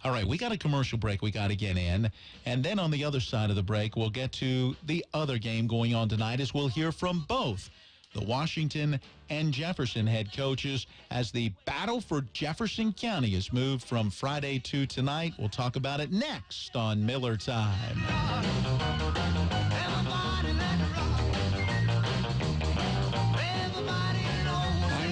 All right, we got a commercial break we got to get in. And then on the other side of the break, we'll get to the other game going on tonight as we'll hear from both the Washington and Jefferson head coaches as the battle for Jefferson County is moved from Friday to tonight. We'll talk about it next on Miller Time.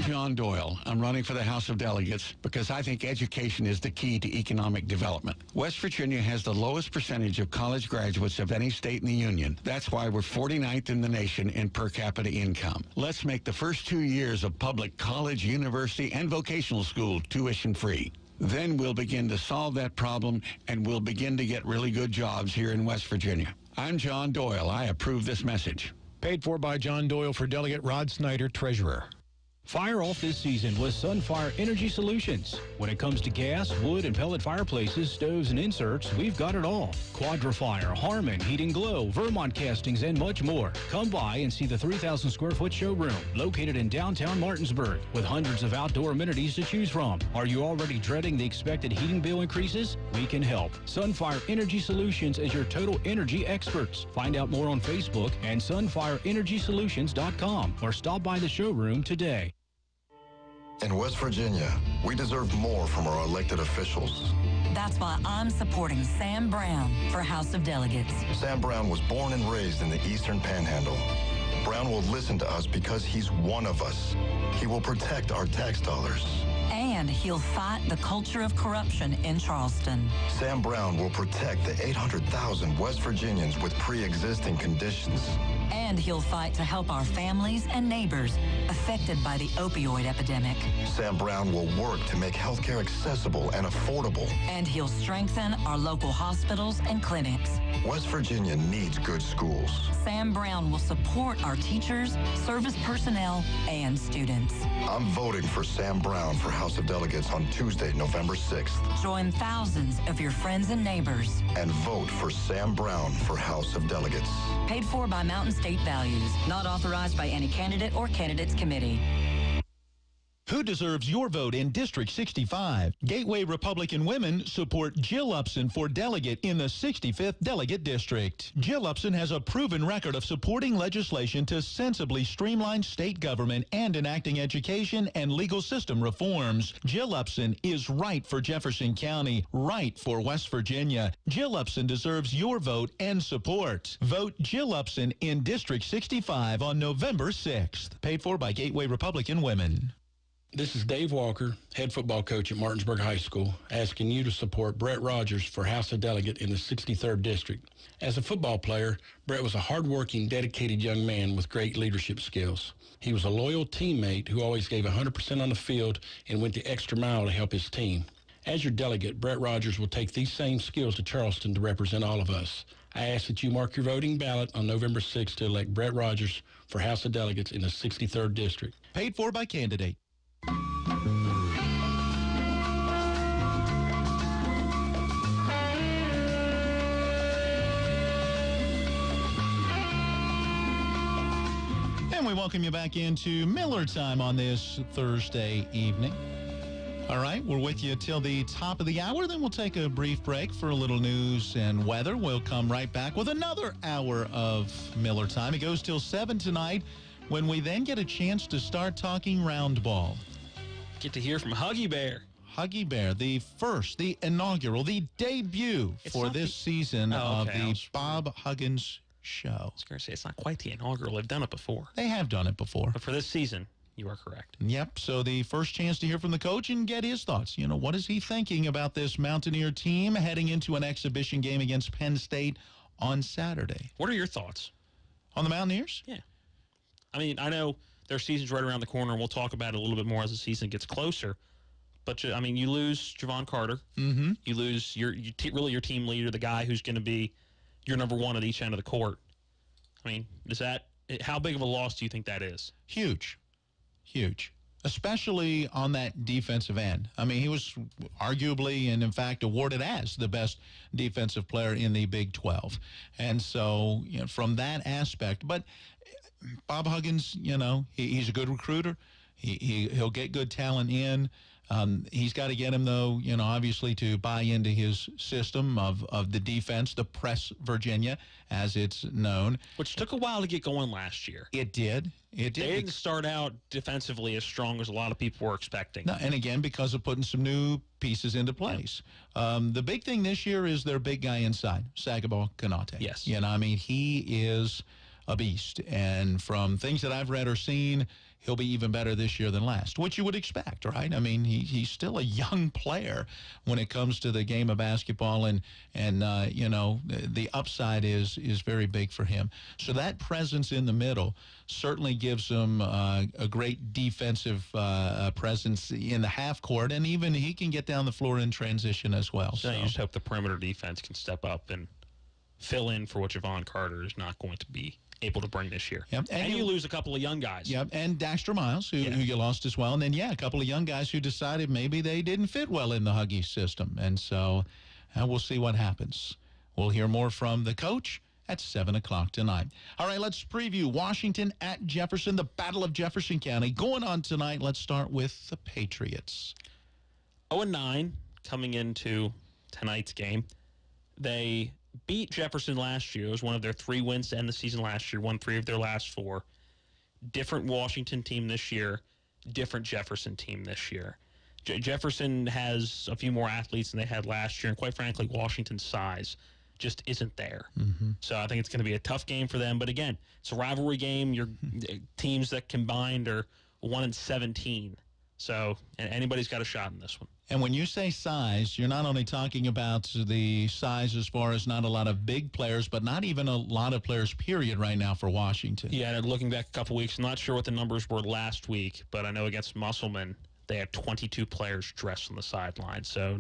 John Doyle. I'm running for the House of Delegates because I think education is the key to economic development. West Virginia has the lowest percentage of college graduates of any state in the union. That's why we're 49th in the nation in per capita income. Let's make the first 2 years of public college, university, and vocational school tuition free. Then we'll begin to solve that problem, and we'll begin to get really good jobs here in West Virginia. I'm John Doyle. I approve this message. Paid for by John Doyle for Delegate Rod Snyder, Treasurer. Fire off this season with Sunfire Energy Solutions. When it comes to gas, wood, and pellet fireplaces, stoves, and inserts, we've got it all. Quadrafire, Harmon, Heat and Glow, Vermont Castings, and much more. Come by and see the 3,000 square foot showroom located in downtown Martinsburg with hundreds of outdoor amenities to choose from. Are you already dreading the expected heating bill increases? We can help. Sunfire Energy Solutions is your total energy experts. Find out more on Facebook and sunfireenergysolutions.com or stop by the showroom today. In West Virginia, we deserve more from our elected officials. That's why I'm supporting Sam Brown for House of Delegates. Sam Brown was born and raised in the Eastern Panhandle. Brown will listen to us because he's one of us. He will protect our tax dollars. And he'll fight the culture of corruption in Charleston. Sam Brown will protect the 800,000 West Virginians with pre-existing conditions. And he'll fight to help our families and neighbors affected by the opioid epidemic. Sam Brown will work to make healthcare accessible and affordable. And he'll strengthen our local hospitals and clinics. West Virginia needs good schools. Sam Brown will support our teachers, service personnel, and students. I'm voting for Sam Brown for House of Delegates on Tuesday, November 6th. Join thousands of your friends and neighbors. And vote for Sam Brown for House of Delegates. Paid for by Mountain State Values. Not authorized by any candidate or candidates committee. Who deserves your vote in District 65? Gateway Republican women support Jill Upson for delegate in the 65th Delegate District. Jill Upson has a proven record of supporting legislation to sensibly streamline state government and enacting education and legal system reforms. Jill Upson is right for Jefferson County, right for West Virginia. Jill Upson deserves your vote and support. Vote Jill Upson in District 65 on November 6th. Paid for by Gateway Republican women. This is Dave Walker, head football coach at Martinsburg High School, asking you to support Brett Rogers for House of Delegate in the 63rd District. As a football player, Brett was a hardworking, dedicated young man with great leadership skills. He was a loyal teammate who always gave 100% on the field and went the extra mile to help his team. As your delegate, Brett Rogers will take these same skills to Charleston to represent all of us. I ask that you mark your voting ballot on November 6th to elect Brett Rogers for House of Delegates in the 63rd District. Paid for by candidate. And we welcome you back into Miller Time on this Thursday evening. All right, we're with you till the top of the hour. Then we'll take a brief break for a little news and weather. We'll come right back with another hour of Miller Time. It goes till 7 tonight when we then get a chance to start talking round ball. Get to hear from Huggy Bear. Huggy Bear, the inaugural, the debut for this season of the Bob Huggins Show. I was going to say, it's not quite the inaugural. They've done it before. They have done it before. But for this season, you are correct. Yep, so the first chance to hear from the coach and get his thoughts. You know, what is he thinking about this Mountaineer team heading into an exhibition game against Penn State on Saturday? What are your thoughts? On the Mountaineers? Yeah. I mean, I know their season's right around the corner, and we'll talk about it a little bit more as the season gets closer. But, I mean, you lose Javon Carter. Mm-hmm. You lose really your team leader, the guy who's going to be your number one at each end of the court. I mean, how big of a loss do you think that is? Huge. Especially on that defensive end. I mean, he was arguably and, in fact, awarded as the best defensive player in the Big 12. And so, you know, from that aspect. But Bob Huggins, you know, he's a good recruiter. He'll get good talent in. He's got to get him, though, you know, obviously to buy into his system of the defense, the Press Virginia, as it's known. Which took a while to get going last year. It did. They didn't start out defensively as strong as a lot of people were expecting. No, and again, because of putting some new pieces into place. The big thing this year is their big guy inside, Sagabal Konate. Yes. You know, I mean, he is a beast. And from things that I've read or seen, he'll be even better this year than last, which you would expect, right? I mean, he's still a young player when it comes to the game of basketball, and you know, the upside is very big for him. So that presence in the middle certainly gives him a great defensive presence in the half court, and even he can get down the floor in transition as well. So you just hope the perimeter defense can step up and fill in for what Javon Carter is not going to be able to bring this year. Yep. And you lose a couple of young guys. Yep, and Daxter Miles, who you lost as well. And then, a couple of young guys who decided maybe they didn't fit well in the Huggies system. And so we'll see what happens. We'll hear more from the coach at 7 o'clock tonight. All right, let's preview Washington at Jefferson, the Battle of Jefferson County. Going on tonight, let's start with the Patriots. 0-9 coming into tonight's game. They beat Jefferson last year. It was one of their 3 wins to end the season last year, won 3 of their last 4. Different Washington team this year, different Jefferson team this year. Jefferson has a few more athletes than they had last year, and quite frankly, Washington's size just isn't there. Mm-hmm. So I think it's going to be a tough game for them. But again, it's a rivalry game. Your teams that combined are 1-17. So anybody's got a shot in this one. And when you say size, you're not only talking about the size as far as not a lot of big players, but not even a lot of players, period, right now for Washington. Yeah, and looking back a couple weeks, I'm not sure what the numbers were last week, but I know against Musselman, they had 22 players dressed on the sideline. So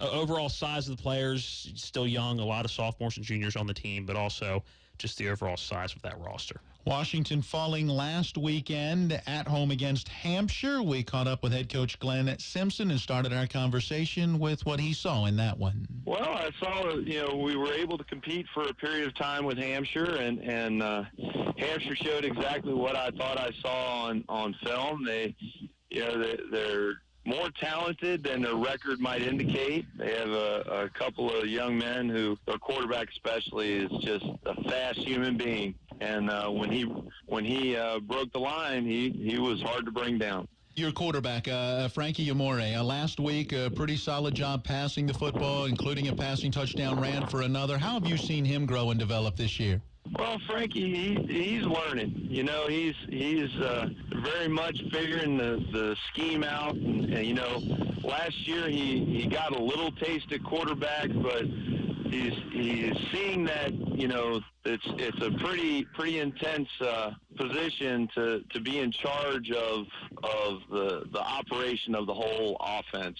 overall size of the players, still young, a lot of sophomores and juniors on the team, but also just the overall size of that roster. Washington falling last weekend at home against Hampshire. We caught up with head coach Glenn Simpson and started our conversation with what he saw in that one. Well, I saw, we were able to compete for a period of time with Hampshire, and Hampshire showed exactly what I thought I saw on film. They're more talented than their record might indicate. They have a couple of young men who, their quarterback especially, is just a fast human being. And when he broke the line, he was hard to bring down. Your quarterback, Frankie Amore, last week, a pretty solid job passing the football, including a passing touchdown, ran for another. How have you seen him grow and develop this year? Well, Frankie, he's learning. He's very much figuring the scheme out. And last year he got a little taste at quarterback, but he's seeing that it's a pretty intense position to be in charge of the operation of the whole offense,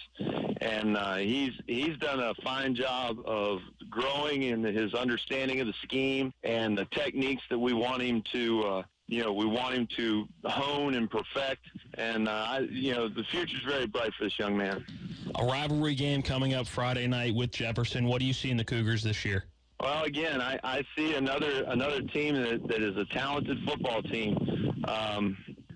and he's done a fine job of growing in his understanding of the scheme and the techniques that we want him to hone and perfect, and the future's very bright for this young man. A rivalry game coming up Friday night with Jefferson. What do you see in the Cougars this year? Well, again, I see another team that is a talented football team.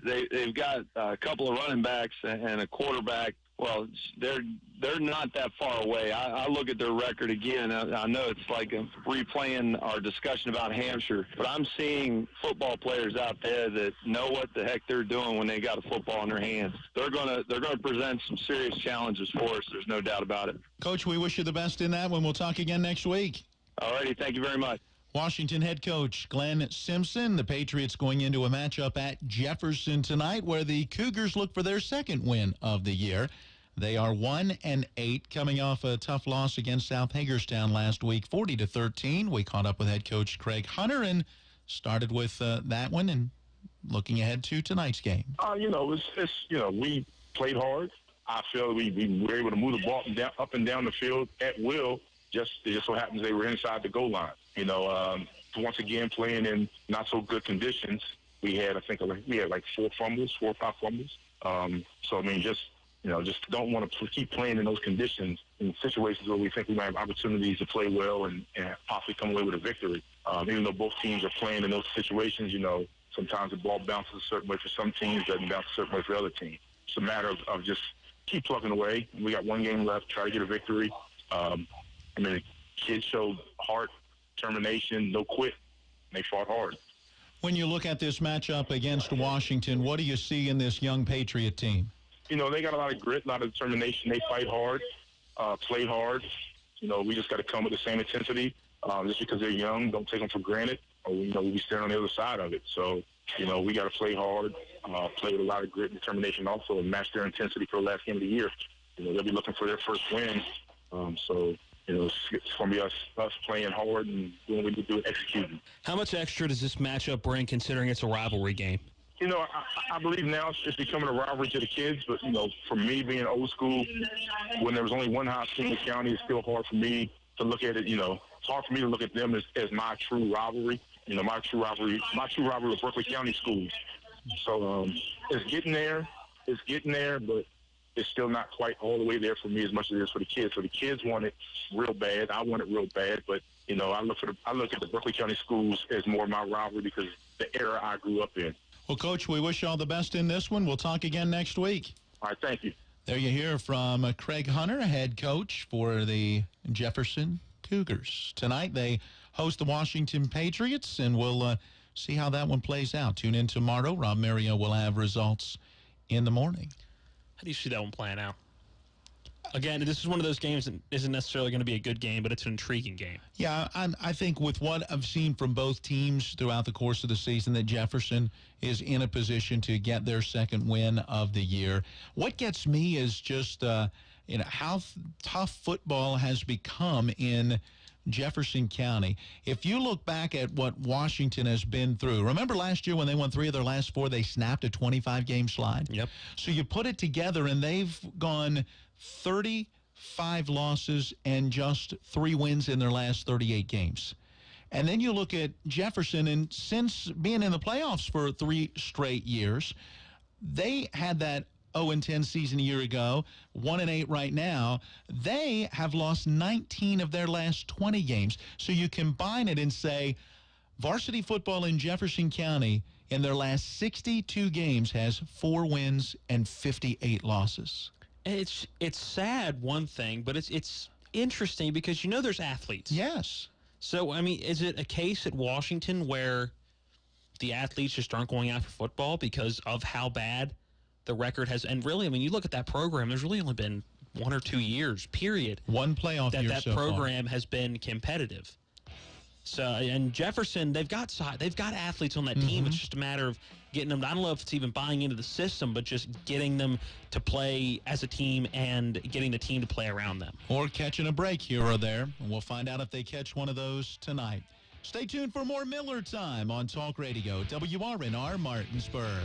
They've got a couple of running backs and a quarterback. Well, they're not that far away. I look at their record again. I know it's like replaying our discussion about Hampshire, but I'm seeing football players out there that know what the heck they're doing when they got a football in their hands. They're gonna present some serious challenges for us. There's no doubt about it. Coach, we wish you the best in that one. We'll talk again next week. All righty, thank you very much. Washington head coach Glenn Simpson. The Patriots going into a matchup at Jefferson tonight where the Cougars look for their second win of the year. They are 1-8, coming off a tough loss against South Hagerstown last week, 40-13. We caught up with head coach Craig Hunter and started with that one and looking ahead to tonight's game. We played hard. I feel we were able to move the ball up and down the field at will. It just so happens they were inside the goal line. Once again, playing in not so good conditions, we had like 4 or 5 fumbles. Just don't want to keep playing in those conditions in situations where we think we might have opportunities to play well and possibly come away with a victory. Even though both teams are playing in those situations, sometimes the ball bounces a certain way for some teams, doesn't bounce a certain way for other teams. It's a matter of just keep plugging away. We got 1 game left, try to get a victory. The kids showed heart, determination, no quit. They fought hard. When you look at this matchup against Washington, what do you see in this young Patriot team? They got a lot of grit, a lot of determination. They fight hard, play hard. We just got to come with the same intensity. Just because they're young, don't take them for granted. We stand on the other side of it. So, we got to play hard, play with a lot of grit and determination also, and match their intensity for the last game of the year. They'll be looking for their first win. It's going to be us playing hard and doing what we need to do, executing. How much extra does this matchup bring considering it's a rivalry game? I believe now it's becoming a rivalry to the kids, but, for me being old school, when there was only one high school in the county, it's still hard for me to look at it, it's hard for me to look at them as my true rivalry. My true rivalry with Berkeley County schools. So it's getting there, but it's still not quite all the way there for me as much as it is for the kids. So the kids want it real bad. I want it real bad, but, I look at the Berkeley County schools as more of my rivalry because the era I grew up in. Well, Coach, we wish you all the best in this one. We'll talk again next week. All right, thank you. There you hear from Craig Hunter, head coach for the Jefferson Cougars. Tonight they host the Washington Patriots, and we'll see how that one plays out. Tune in tomorrow. Rob Mario will have results in the morning. How do you see that one playing out? Again, this is one of those games that isn't necessarily going to be a good game, but it's an intriguing game. Yeah, I think with what I've seen from both teams throughout the course of the season, that Jefferson is in a position to get their second win of the year. What gets me is just how tough football has become in Jefferson County. If you look back at what Washington has been through, remember last year when they won 3 of their last 4, they snapped a 25-game slide? Yep. So you put it together, and they've gone 35 losses and just 3 wins in their last 38 games. And then you look at Jefferson, and since being in the playoffs for 3 straight years, they had that 0-10 season a year ago, 1-8 right now. They have lost 19 of their last 20 games. So you combine it and say varsity football in Jefferson County in their last 62 games has 4 wins and 58 losses. It's sad, one thing, but it's interesting because there's athletes. Yes. So, is it a case at Washington where the athletes just aren't going out for football because of how bad the record has? And really, you look at that program, there's really only been 1 or 2 years, period. 1 playoff year that so program far has been competitive. So, and Jefferson, they've got athletes on that team. It's just a matter of getting them. I don't know if it's even buying into the system, but just getting them to play as a team and getting the team to play around them. Or catching a break here or there. And we'll find out if they catch one of those tonight. Stay tuned for more Miller Time on Talk Radio, WRNR Martinsburg.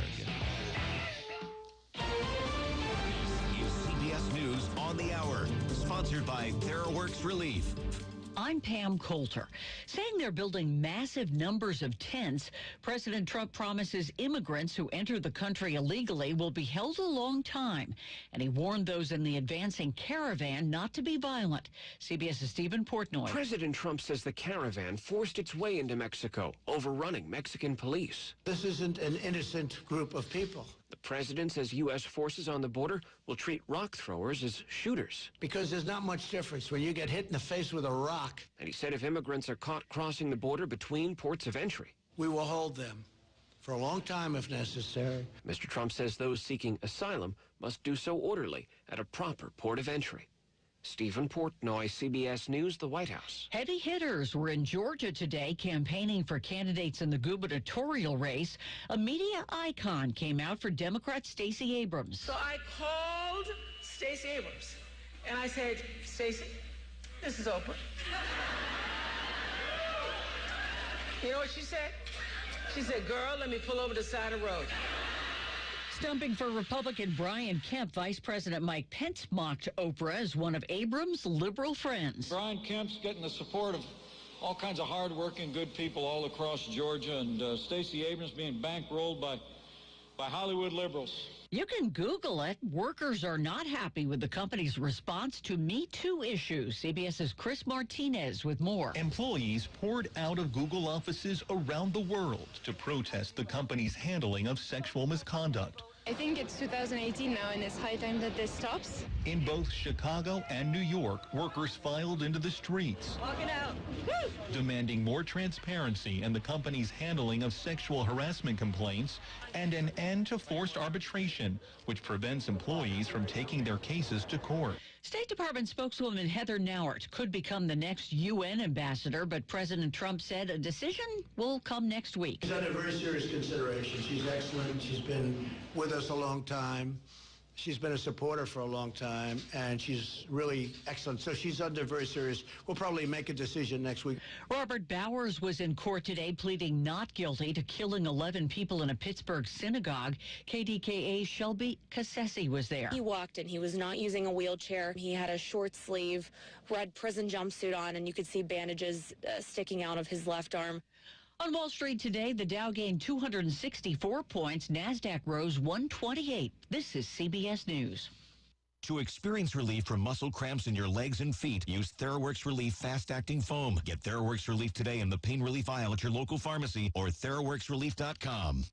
CBS News on the Hour, sponsored by TheraWorks Relief. I'm Pam Coulter. Saying they're building massive numbers of tents, President Trump promises immigrants who enter the country illegally will be held a long time. And he warned those in the advancing caravan not to be violent. CBS's Stephen Portnoy. President Trump says the caravan forced its way into Mexico, overrunning Mexican police. This isn't an innocent group of people. The president says U.S. forces on the border will treat rock throwers as shooters. Because there's not much difference when you get hit in the face with a rock. And he said if immigrants are caught crossing the border between ports of entry, we will hold them for a long time if necessary. Mr. Trump says those seeking asylum must do so orderly at a proper port of entry. Stephen Portnoy, CBS News, the White House. Heavy hitters were in Georgia today campaigning for candidates in the gubernatorial race. A media icon came out for Democrat Stacey Abrams. So I called Stacey Abrams, and I said, Stacey, this is Oprah. You know what she said? She said, girl, let me pull over the side of the road. Stumping for Republican Brian Kemp, Vice President Mike Pence mocked Oprah as one of Abrams' liberal friends. Brian Kemp's getting the support of all kinds of hardworking, good people all across Georgia, and Stacey Abrams being bankrolled by Hollywood liberals. You can Google it. Workers are not happy with the company's response to Me Too issues. CBS's Chris Martinez with more. Employees poured out of Google offices around the world to protest the company's handling of sexual misconduct. I think it's 2018 now, and it's high time that this stops. In both Chicago and New York, workers filed into the streets. Walk it out. Woo! Demanding more transparency in the company's handling of sexual harassment complaints and an end to forced arbitration, which prevents employees from taking their cases to court. State Department spokeswoman Heather Nauert could become the next UN ambassador, but President Trump said a decision will come next week. She's under very serious consideration. She's excellent. She's been with us a long time. She's been a supporter for a long time, and she's really excellent. So she's under very serious. We'll probably make a decision next week. Robert Bowers was in court today pleading not guilty to killing 11 people in a Pittsburgh synagogue. KDKA's Shelby Cassesi was there. He walked in. He was not using a wheelchair. He had a short sleeve, red prison jumpsuit on, and you could see bandages sticking out of his left arm. On Wall Street today, the Dow gained 264 points. NASDAQ rose 128. This is CBS News. To experience relief from muscle cramps in your legs and feet, use TheraWorks Relief Fast-Acting Foam. Get TheraWorks Relief today in the pain relief aisle at your local pharmacy or TheraWorksRelief.com.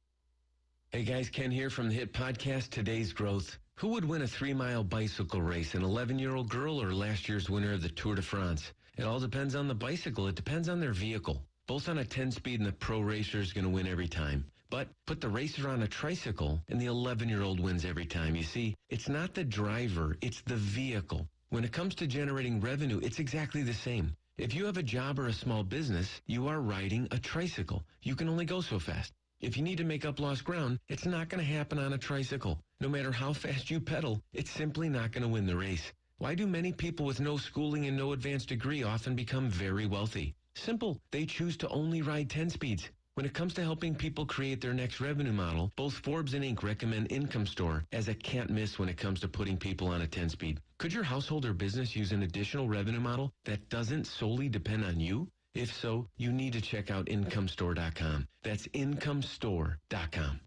Hey guys, Ken here from the hit podcast Today's Growth. Who would win a 3-mile bicycle race, an 11-year-old girl or last year's winner of the Tour de France? It all depends on the bicycle. It depends on their vehicle. Both on a 10-speed and the pro racer is going to win every time. But put the racer on a tricycle and the 11-year-old wins every time. You see, it's not the driver, it's the vehicle. When it comes to generating revenue, it's exactly the same. If you have a job or a small business, you are riding a tricycle. You can only go so fast. If you need to make up lost ground, it's not going to happen on a tricycle. No matter how fast you pedal, it's simply not going to win the race. Why do many people with no schooling and no advanced degree often become very wealthy? Simple. They choose to only ride 10 speeds. When it comes to helping people create their next revenue model, both Forbes and Inc. recommend Income Store as a can't miss when it comes to putting people on a 10-speed. Could your household or business use an additional revenue model that doesn't solely depend on you? If so, you need to check out IncomeStore.com. That's IncomeStore.com.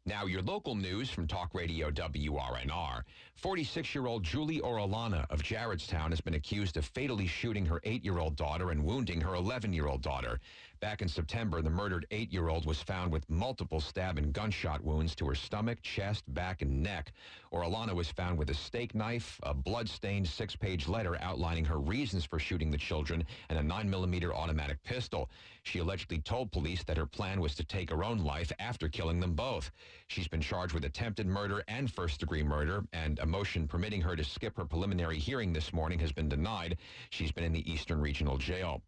Now, your local news from Talk Radio WRNR. 46-year-old Julie Orellana of Jarrettstown has been accused of fatally shooting her 8-year-old daughter and wounding her 11-year-old daughter. Back in September, the murdered 8-year-old was found with multiple stab and gunshot wounds to her stomach, chest, back, and neck. Orellana was found with a steak knife, a blood-stained 6-page letter outlining her reasons for shooting the children, and a 9mm automatic pistol. She allegedly told police that her plan was to take her own life after killing them both. She's been charged with attempted murder and first-degree murder, and a motion permitting her to skip her preliminary hearing this morning has been denied. She's been in the Eastern Regional Jail.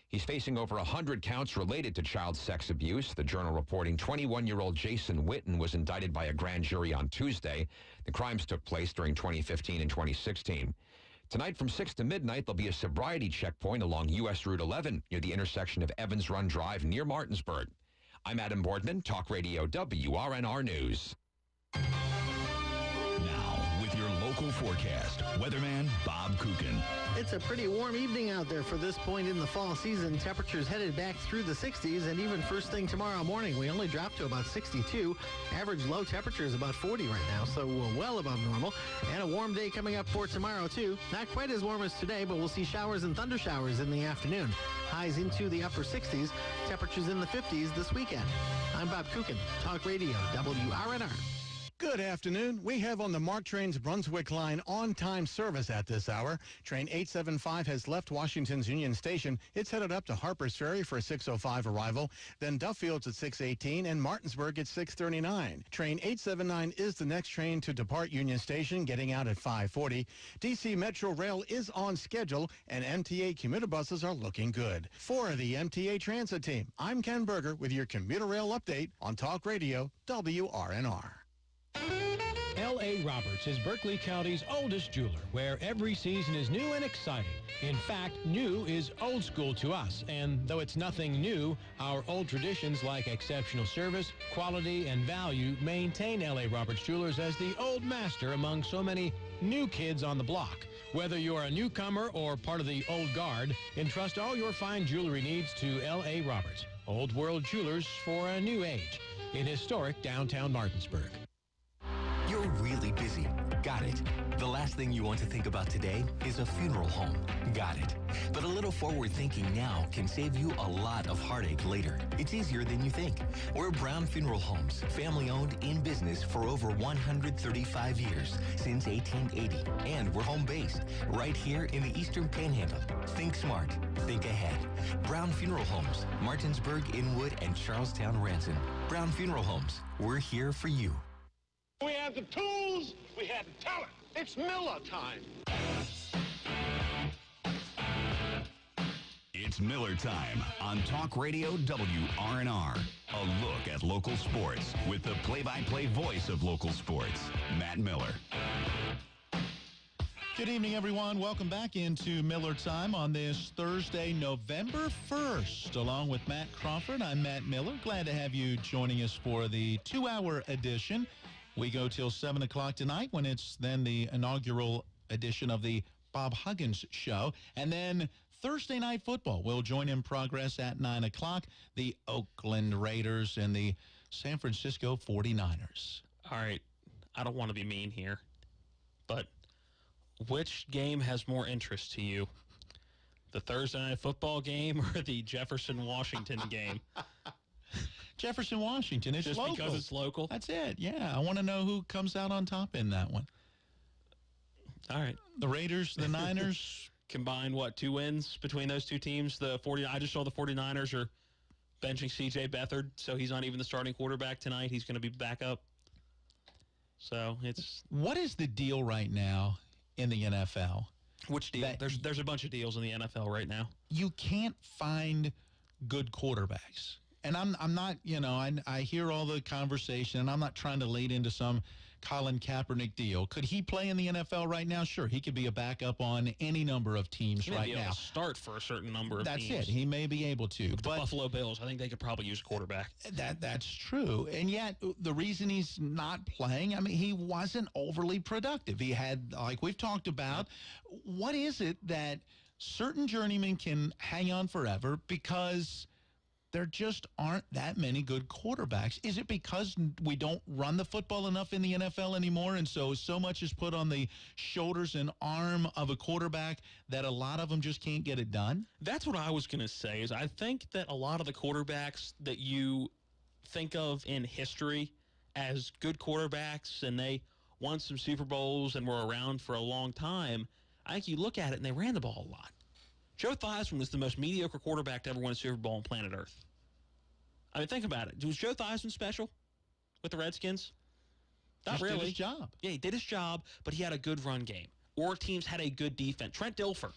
He's facing over 100 counts related to child sex abuse. The Journal reporting 21-year-old Jason Witten was indicted by a grand jury on Tuesday. The crimes took place during 2015 and 2016. Tonight from 6 to midnight, there'll be a sobriety checkpoint along U.S. Route 11 near the intersection of Evans Run Drive near Martinsburg. I'm Adam Boardman, Talk Radio WRNR News. Now, with your local local forecast. Weatherman Bob Kukin. It's a pretty warm evening out there for this point in the fall season. Temperatures headed back through the 60s, and even first thing tomorrow morning, we only drop to about 62. Average low temperature is about 40 right now, so we're well above normal. And a warm day coming up for tomorrow, too. Not quite as warm as today, but we'll see showers and thunder showers in the afternoon. Highs into the upper 60s, temperatures in the 50s this weekend. I'm Bob Kukin, Talk Radio, WRNR. Good afternoon. We have on the MARC Trains Brunswick line on-time service at this hour. Train 875 has left Washington's Union Station. It's headed up to Harper's Ferry for a 6:05 arrival. Then Duffield's at 6:18 and Martinsburg at 6:39. Train 879 is the next train to depart Union Station, getting out at 5:40. DC Metro Rail is on schedule, and MTA commuter buses are looking good. For the MTA Transit Team, I'm Ken Berger with your commuter rail update on Talk Radio WRNR. L.A. Roberts is Berkeley County's oldest jeweler, where every season is new and exciting. In fact, new is old school to us, and though it's nothing new, our old traditions like exceptional service, quality, and value maintain L.A. Roberts Jewelers as the old master among so many new kids on the block. Whether you're a newcomer or part of the old guard, entrust all your fine jewelry needs to L.A. Roberts, Old World Jewelers for a new age, in historic downtown Martinsburg. You're really busy. Got it. The last thing you want to think about today is a funeral home. Got it. But a little forward thinking now can save you a lot of heartache later. It's easier than you think. We're Brown Funeral Homes, family owned, in business for over 135 years, since 1880. And we're home based, right here in the Eastern Panhandle. Think smart. Think ahead. Brown Funeral Homes, Martinsburg, Inwood, and Charlestown, Ranson. Brown Funeral Homes. We're here for you. We have the tools, we have the talent. It's Miller time. It's Miller time on Talk Radio WRNR. A look at local sports with the play-by-play voice of local sports, Matt Miller. Good evening, everyone. Welcome back into Miller Time on this Thursday, November 1st. Along with Matt Crawford, I'm Matt Miller. Glad to have you joining us for the 2-hour edition. We go till 7 o'clock tonight when it's then the inaugural edition of the Bob Huggins Show. And then Thursday Night Football will join in progress at 9 o'clock. The Oakland Raiders and the San Francisco 49ers. All right. I don't want to be mean here, but which game has more interest to you? The Thursday Night Football game or the Jefferson-Washington game? Jefferson, Washington. It's just local. Because it's local? That's it. Yeah. I want to know who comes out on top in that one. All right. The Raiders, the Niners. Combined, 2 wins between those two teams? I just saw the 49ers are benching C.J. Beathard, so he's not even the starting quarterback tonight. He's going to be back up. So it's... What is the deal right now in the NFL? Which deal? There's a bunch of deals in the NFL right now. You can't find good quarterbacks. And I'm not, I hear all the conversation, and I'm not trying to lead into some Colin Kaepernick deal. Could he play in the NFL right now? Sure, he could be a backup on any number of teams right now. He may be able to start for a certain number of teams. That's it. He may be able to. But the Buffalo Bills, I think they could probably use a quarterback. That's true. And yet, the reason he's not playing, he wasn't overly productive. He had, like we've talked about, what is it that certain journeymen can hang on forever because there just aren't that many good quarterbacks? Is it because we don't run the football enough in the NFL anymore, and so much is put on the shoulders and arm of a quarterback that a lot of them just can't get it done? That's what I was going to say, is I think that a lot of the quarterbacks that you think of in history as good quarterbacks, and they won some Super Bowls and were around for a long time, I think you look at it and they ran the ball a lot. Joe Theismann was the most mediocre quarterback to ever win a Super Bowl on planet Earth. Think about it. Was Joe Theismann special with the Redskins? Not really. Did his job. Yeah, he did his job, but he had a good run game. Or teams had a good defense. Trent Dilfer,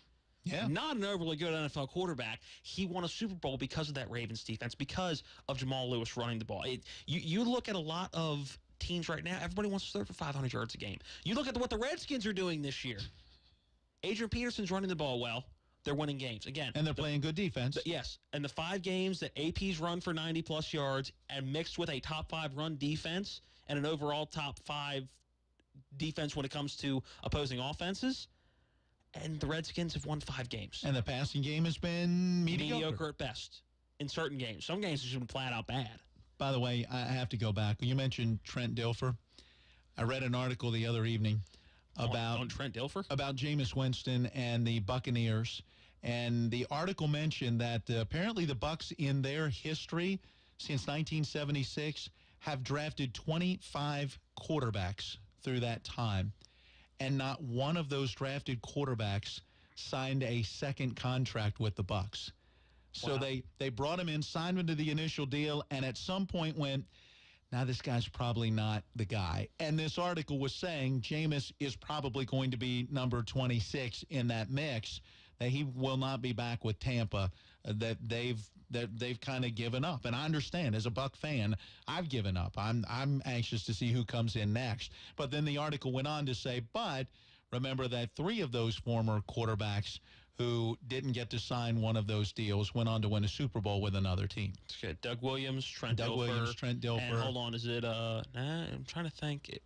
not an overly good NFL quarterback. He won a Super Bowl because of that Ravens defense, because of Jamal Lewis running the ball. You look at a lot of teams right now, everybody wants to throw for 500 yards a game. You look at what the Redskins are doing this year. Adrian Peterson's running the ball well. They're winning games. Again. And they're playing good defense. Yes. And the 5 games that AP's run for 90-plus yards and mixed with a top 5 run defense and an overall top 5 defense when it comes to opposing offenses. And the Redskins have won 5 games. And the passing game has been mediocre at best in certain games. Some games have just been flat out bad. By the way, I have to go back. You mentioned Trent Dilfer. I read an article the other evening about on Trent Dilfer? About Jameis Winston and the Buccaneers. And the article mentioned that apparently the Bucs in their history since 1976 have drafted 25 quarterbacks through that time. And not one of those drafted quarterbacks signed a second contract with the Bucs. So Wow. they brought him in, signed him to the initial deal, and at some point went, now this guy's probably not the guy. And this article was saying Jameis is probably going to be number 26 in that mix, that he will not be back with Tampa, that they've kind of given up. And I understand, as a Buck fan, I've given up. I'm anxious to see who comes in next. But then the article went on to say, but remember that 3 of those former quarterbacks who didn't get to sign one of those deals went on to win a Super Bowl with another team. Okay, Doug Williams, Trent Dilfer. And hold on, is it I'm trying to think.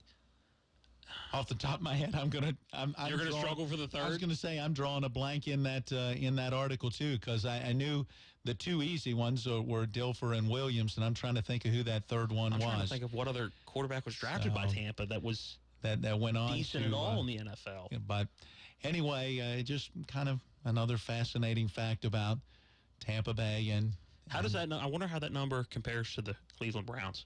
Off the top of my head, I'm You're going to struggle for the third? I was going to say I'm drawing a blank in that article too, because I knew the 2 easy ones were Dilfer and Williams, and I'm trying to think of who that third one was. I'm trying to think of what other quarterback was drafted by Tampa that was that went on decent at all in the NFL. But anyway, just kind of another fascinating fact about Tampa Bay. And how does that? I wonder how that number compares to the Cleveland Browns.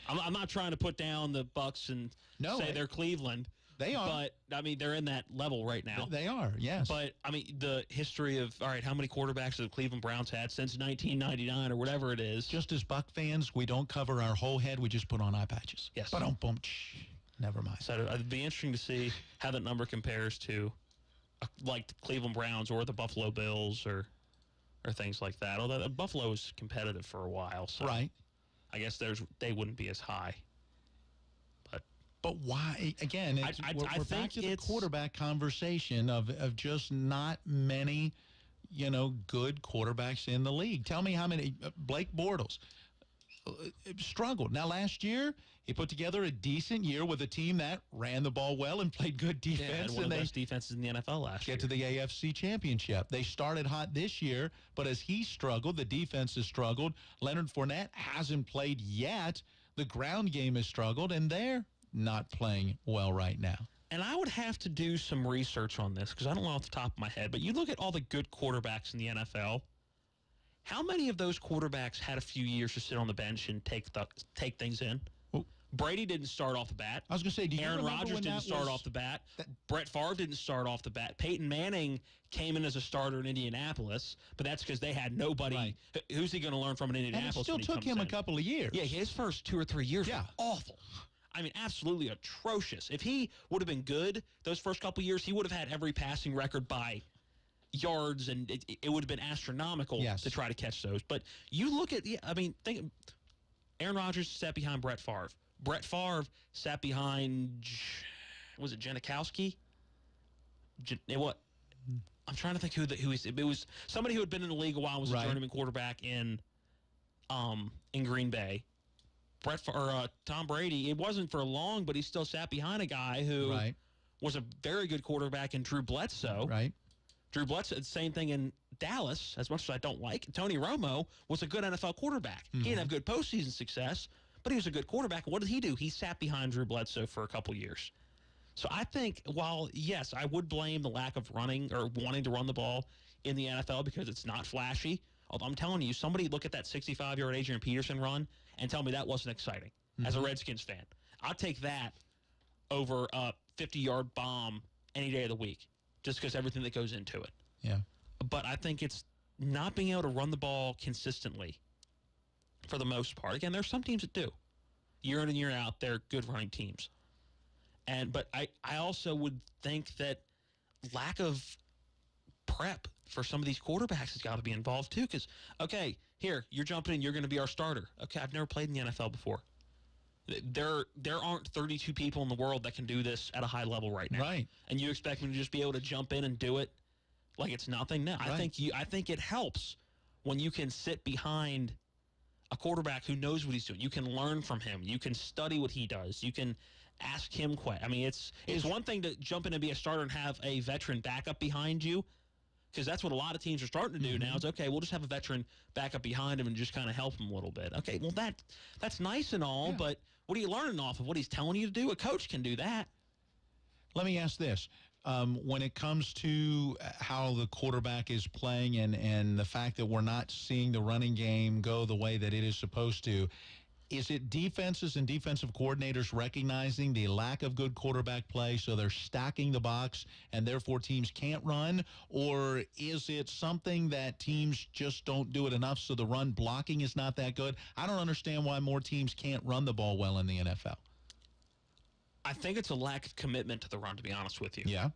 I'm not trying to put down the Bucs and say they're Cleveland. They are. But, I mean, they're in that level right now. They are, yes. But, I mean, the history of, all right, how many quarterbacks have the Cleveland Browns had since 1999 or whatever it is? Just as Buck fans, we don't cover our whole head. We just put on eye patches. Yes. Ba-dum-bum. Never mind. So it'd be interesting to see how that number compares to, like, the Cleveland Browns or the Buffalo Bills or things like that. Although Buffalo was competitive for a while. So right. I guess they wouldn't be as high. But why? Again, we're back to the quarterback conversation of just not many, good quarterbacks in the league. Tell me how many. Blake Bortles struggled. Now, last year, he put together a decent year with a team that ran the ball well and played good defense. Yeah, one of the best defenses in the NFL last year. Get to the AFC Championship. They started hot this year, but as he struggled, the defense has struggled. Leonard Fournette hasn't played yet. The ground game has struggled, and they're not playing well right now. And I would have to do some research on this because I don't know off the top of my head, but you look at all the good quarterbacks in the NFL, how many of those quarterbacks had a few years to sit on the bench and take things in? Well, Brady didn't start off the bat. I was going to say, do you Aaron remember Rodgers when didn't that start was- off the bat. Brett Favre didn't start off the bat. Peyton Manning came in as a starter in Indianapolis, but that's because they had nobody. Right. Who's he going to learn from in And it Indianapolis? still when he took comes him a in? couple of years. Yeah, his first 2 or 3 years were awful. I mean, absolutely atrocious. If he would have been good those first couple of years, he would have had every passing record by yards, and it would have been astronomical to try to catch those. But you look at, think Aaron Rodgers sat behind Brett Favre. Brett Favre sat behind, was it Janikowski? What? I'm trying to think who it was somebody who had been in the league a while, was a journeyman quarterback in Green Bay. Tom Brady, it wasn't for long, but he still sat behind a guy who was a very good quarterback in Drew Bledsoe. Right. Drew Bledsoe, same thing in Dallas, as much as I don't like. Tony Romo was a good NFL quarterback. He didn't have good postseason success, but he was a good quarterback. What did he do? He sat behind Drew Bledsoe for a couple years. So I think, while, yes, I would blame the lack of running or wanting to run the ball in the NFL because it's not flashy. Although I'm telling you, somebody look at that 65-yard Adrian Peterson run and tell me that wasn't exciting as a Redskins fan. I'll take that over a 50-yard bomb any day of the week just because everything that goes into it. Yeah. But I think it's not being able to run the ball consistently for the most part. Again, there's some teams that do. Year in and year out, they're good running teams. But I also would think that lack of prep for some of these quarterbacks has got to be involved too. Because, okay, here, you're jumping in, you're going to be our starter. Okay, I've never played in the NFL before. There aren't 32 people in the world that can do this at a high level right now. Right. And you expect me to just be able to jump in and do it like it's nothing? No. Right. I think it helps when you can sit behind a quarterback who knows what he's doing. You can learn from him. You can study what he does. You can ask him questions. I mean, it's one thing to jump in and be a starter and have a veteran backup behind you, because that's what a lot of teams are starting to do now. It's okay, we'll just have a veteran backup behind him and just kind of help him a little bit. Okay, well, that's nice and all, but what are you learning off of? What he's telling you to do? A coach can do that. Let me ask this. When it comes to how the quarterback is playing and the fact that we're not seeing the running game go the way that it is supposed to, is it defenses and defensive coordinators recognizing the lack of good quarterback play, so they're stacking the box and therefore teams can't run? Or is it something that teams just don't do it enough, so the run blocking is not that good? I don't understand why more teams can't run the ball well in the NFL. I think it's a lack of commitment to the run, to be honest with you. Yeah.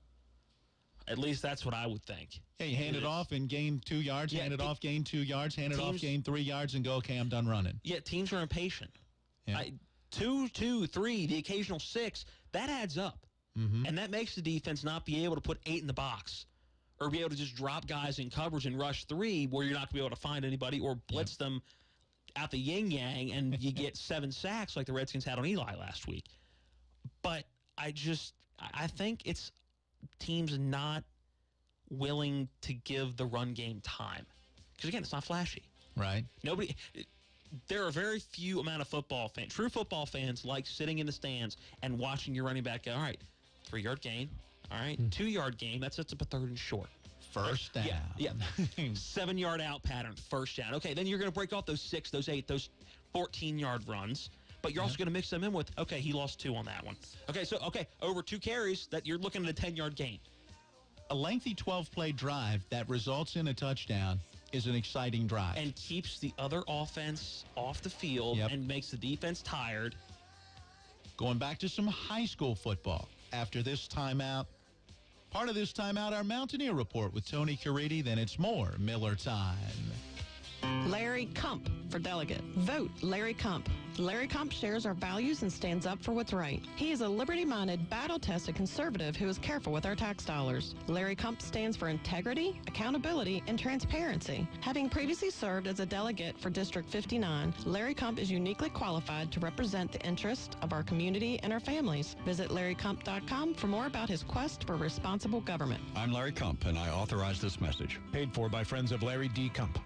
At least that's what I would think. Yeah, you hand it off and gain 2 yards, hand it off, gain 2 yards, hand it off, gain 3 yards, and go, okay, I'm done running. Yeah, teams are impatient. Yeah. 2, 3, the occasional 6, that adds up. And that makes the defense not be able to put 8 in the box or be able to just drop guys in coverage and rush 3 where you're not going to be able to find anybody or blitz them out the yin-yang and you get 7 sacks like the Redskins had on Eli last week. But I think it's teams not willing to give the run game time. Because, again, it's not flashy. Right. There are very few amount of true football fans like sitting in the stands and watching your running back go, all right, 3-yard gain, all right, 2-yard gain, that sets up a 3rd and short. First down. Yeah. 7-yard out pattern, first down. Okay, then you're going to break off those 6, those 8, those 14-yard runs. But you're also going to mix them in with, okay, he lost 2 on that one. Okay, so, over 2 carries, that you're looking at a 10-yard gain. A lengthy 12-play drive that results in a touchdown is an exciting drive. And keeps the other offense off the field and makes the defense tired. Going back to some high school football after this timeout. Part of this timeout, our Mountaineer Report with Tony Caridi. Then it's more Miller Time. Larry Kump for delegate. Vote Larry Kump. Larry Kump shares our values and stands up for what's right. He is a liberty-minded, battle-tested conservative who is careful with our tax dollars. Larry Kump stands for integrity, accountability, and transparency. Having previously served as a delegate for District 59, Larry Kump is uniquely qualified to represent the interests of our community and our families. Visit LarryKump.com for more about his quest for responsible government. I'm Larry Kump, and I authorize this message. Paid for by friends of Larry D. Kump.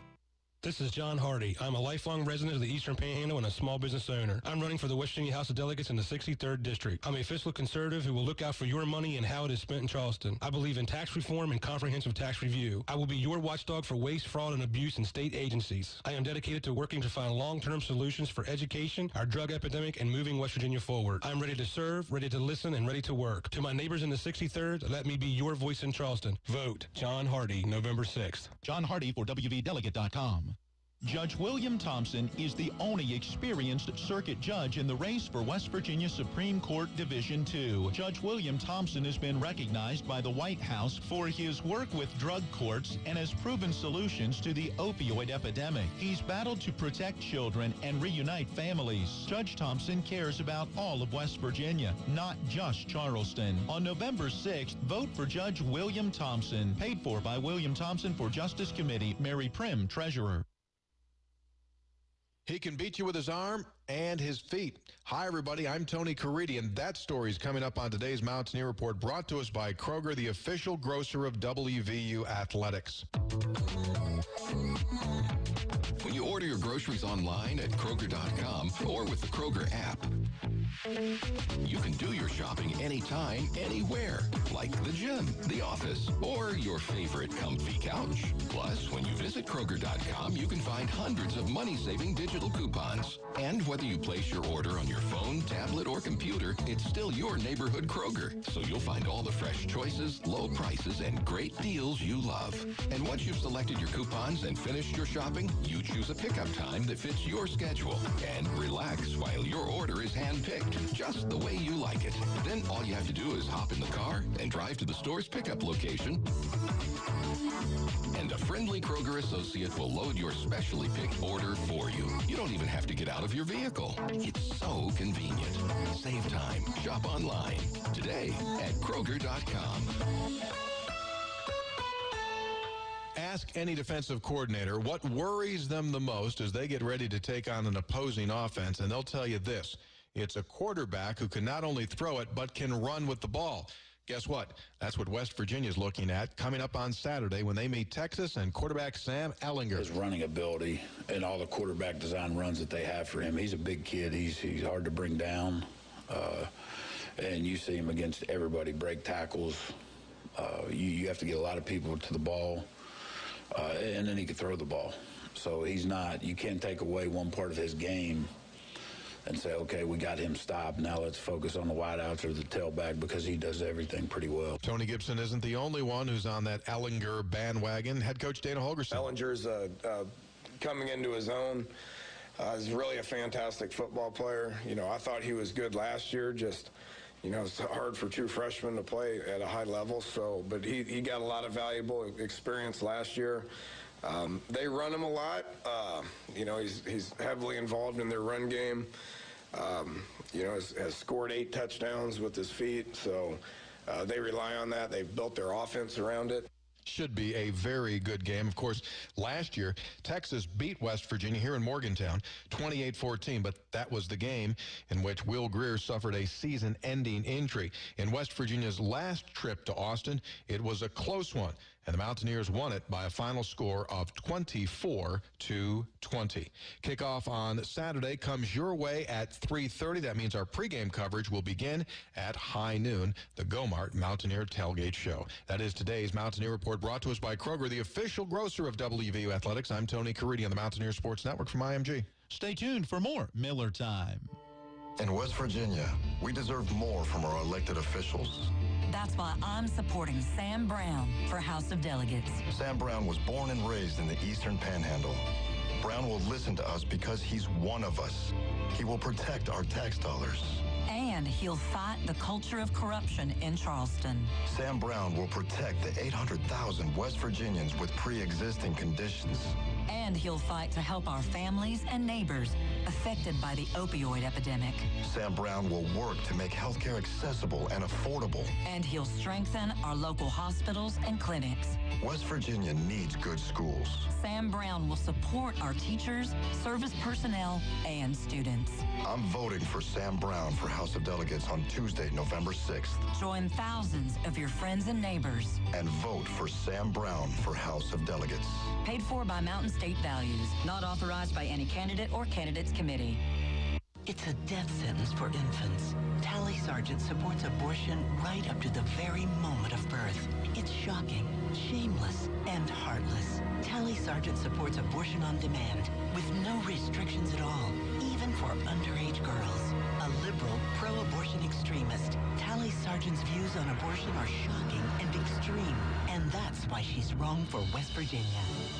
This is John Hardy. I'm a lifelong resident of the Eastern Panhandle and a small business owner. I'm running for the West Virginia House of Delegates in the 63rd District. I'm a fiscal conservative who will look out for your money and how it is spent in Charleston. I believe in tax reform and comprehensive tax review. I will be your watchdog for waste, fraud, and abuse in state agencies. I am dedicated to working to find long-term solutions for education, our drug epidemic, and moving West Virginia forward. I'm ready to serve, ready to listen, and ready to work. To my neighbors in the 63rd, let me be your voice in Charleston. Vote John Hardy, November 6th. John Hardy for WVDelegate.com. Judge William Thompson is the only experienced circuit judge in the race for West Virginia Supreme Court Division II. Judge William Thompson has been recognized by the White House for his work with drug courts and has proven solutions to the opioid epidemic. He's battled to protect children and reunite families. Judge Thompson cares about all of West Virginia, not just Charleston. On November 6th, vote for Judge William Thompson. Paid for by William Thompson for Justice Committee. Mary Prim, Treasurer. He can beat you with his arm and his feet. Hi, everybody. I'm Tony Caridi, and that story is coming up on today's Mountaineer Report, brought to us by Kroger, the official grocer of WVU Athletics. When you order your groceries online at Kroger.com or with the Kroger app, you can do your shopping anytime, anywhere, like the gym, the office, or your favorite comfy couch. Plus, when you visit Kroger.com, you can find hundreds of money-saving digital coupons. And whether you place your order on your phone, tablet, or computer, it's still your neighborhood Kroger. So you'll find all the fresh choices, low prices, and great deals you love. And once you've selected your coupons and finished your shopping, you choose a pickup time that fits your schedule. And relax while your order is hand-picked, just the way you like it. Then all you have to do is hop in the car and drive to the store's pickup location. And a friendly Kroger associate will load your specially picked order for you. You don't even have to get out of your vehicle. It's so convenient. Save time. Shop online today at Kroger.com. Ask any defensive coordinator what worries them the most as they get ready to take on an opposing offense, and they'll tell you this. It's a quarterback who can not only throw it, but can run with the ball. Guess what? That's what West Virginia is looking at coming up on Saturday when they meet Texas and quarterback Sam Ehlinger. His running ability and all the quarterback design runs that they have for him. He's a big kid. He's hard to bring down. And you see him against everybody break tackles. You have to get a lot of people to the ball. And then he can throw the ball. So you can't take away one part of his game and say, okay, we got him stopped. Now let's focus on the wideouts or the tailback because he does everything pretty well. Tony Gibson isn't the only one who's on that Ehlinger bandwagon. Head coach Dana Holgerson. Ehlinger's coming into his own. He's really a fantastic football player. I thought he was good last year. It's hard for true freshmen to play at a high level. But he got a lot of valuable experience last year. They run him a lot. He's heavily involved in their run game. Has scored 8 touchdowns with his feet. So they rely on that. They've built their offense around it. Should be a very good game. Of course, last year, Texas beat West Virginia here in Morgantown, 28-14, but that was the game in which Will Greer suffered a season-ending injury. In West Virginia's last trip to Austin, it was a close one, and the Mountaineers won it by a final score of 24-20. Kickoff on Saturday comes your way at 3:30. That means our pregame coverage will begin at high noon, the Go-Mart Mountaineer Tailgate Show. That is today's Mountaineer Report, brought to us by Kroger, the official grocer of WVU Athletics. I'm Tony Caridi on the Mountaineer Sports Network from IMG. Stay tuned for more Miller Time. In West Virginia, we deserve more from our elected officials. That's why I'm supporting Sam Brown for House of Delegates. Sam Brown was born and raised in the Eastern Panhandle. Brown will listen to us because he's one of us. He will protect our tax dollars. And he'll fight the culture of corruption in Charleston. Sam Brown will protect the 800,000 West Virginians with pre-existing conditions. And he'll fight to help our families and neighbors affected by the opioid epidemic. Sam Brown will work to make health care accessible and affordable. And he'll strengthen our local hospitals and clinics. West Virginia needs good schools. Sam Brown will support our teachers, service personnel, and students. I'm voting for Sam Brown for House of Delegates on Tuesday, November 6th. Join thousands of your friends and neighbors. And vote for Sam Brown for House of Delegates. Paid for by Mountain State Values. Not authorized by any candidate or candidates committee. It's a death sentence for infants. Tally Sergeant supports abortion right up to the very moment of birth. It's shocking, shameless, and heartless. Tally Sergeant supports abortion on demand with no restrictions at all, even for underage girls. A liberal, pro-abortion extremist, Tally Sergeant's views on abortion are shocking and extreme, and that's why she's wrong for West Virginia.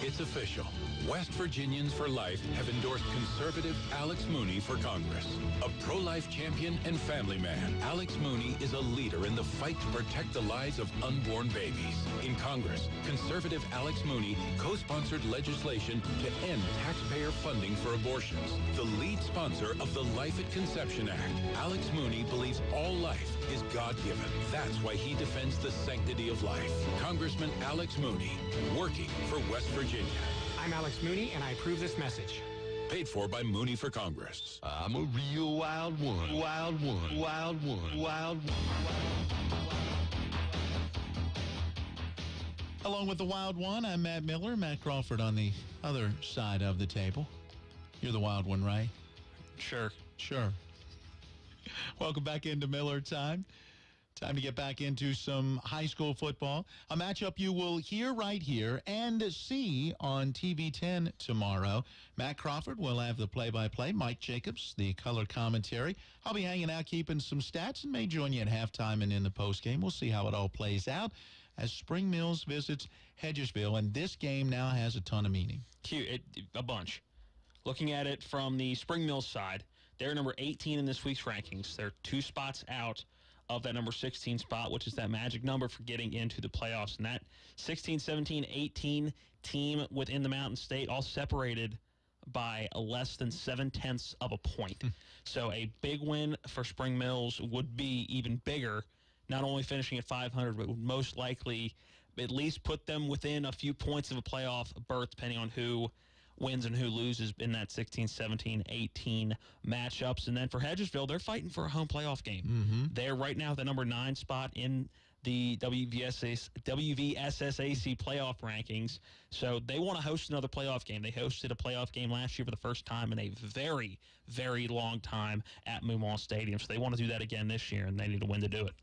It's official. West Virginians for Life have endorsed conservative Alex Mooney for Congress. A pro-life champion and family man, Alex Mooney is a leader in the fight to protect the lives of unborn babies. In Congress, conservative Alex Mooney co-sponsored legislation to end taxpayer funding for abortions. The lead sponsor of the Life at Conception Act, Alex Mooney believes all life is God-given. That's why he defends the sanctity of life. Congressman Alex Mooney, working for West Virginia. I'm Alex Mooney, and I approve this message. Paid for by Mooney for Congress. I'm a real wild one. Wild one. Wild one. Wild one. Along with the Wild One, I'm Matt Miller. Matt Crawford on the other side of the table. You're the Wild One, right? Sure. Sure. Welcome back into Miller Time. Time to get back into some high school football. A matchup you will hear right here and see on TV 10 tomorrow. Matt Crawford will have the play-by-play. Mike Jacobs, the color commentary. I'll be hanging out, keeping some stats, and may join you at halftime and in the postgame. We'll see how it all plays out as Spring Mills visits Hedgesville, and this game now has a ton of meaning. A bunch. Looking at it from the Spring Mills side, they're number 18 in this week's rankings. They're 2 spots out of that number 16 spot, which is that magic number for getting into the playoffs. And that 16, 17, 18 team within the Mountain State all separated by less than 0.7 of a point. So a big win for Spring Mills would be even bigger, not only finishing at 500, but would most likely at least put them within a few points of a playoff berth, depending on who wins and who loses in that 16, 17, 18 matchups. And then for Hedgesville, they're fighting for a home playoff game. Mm-hmm. They're right now at the number 9 spot in the WVSSAC playoff rankings. So they want to host another playoff game. They hosted a playoff game last year for the first time in a very, very long time at Moomall Stadium. So they want to do that again this year, and they need a win to do it.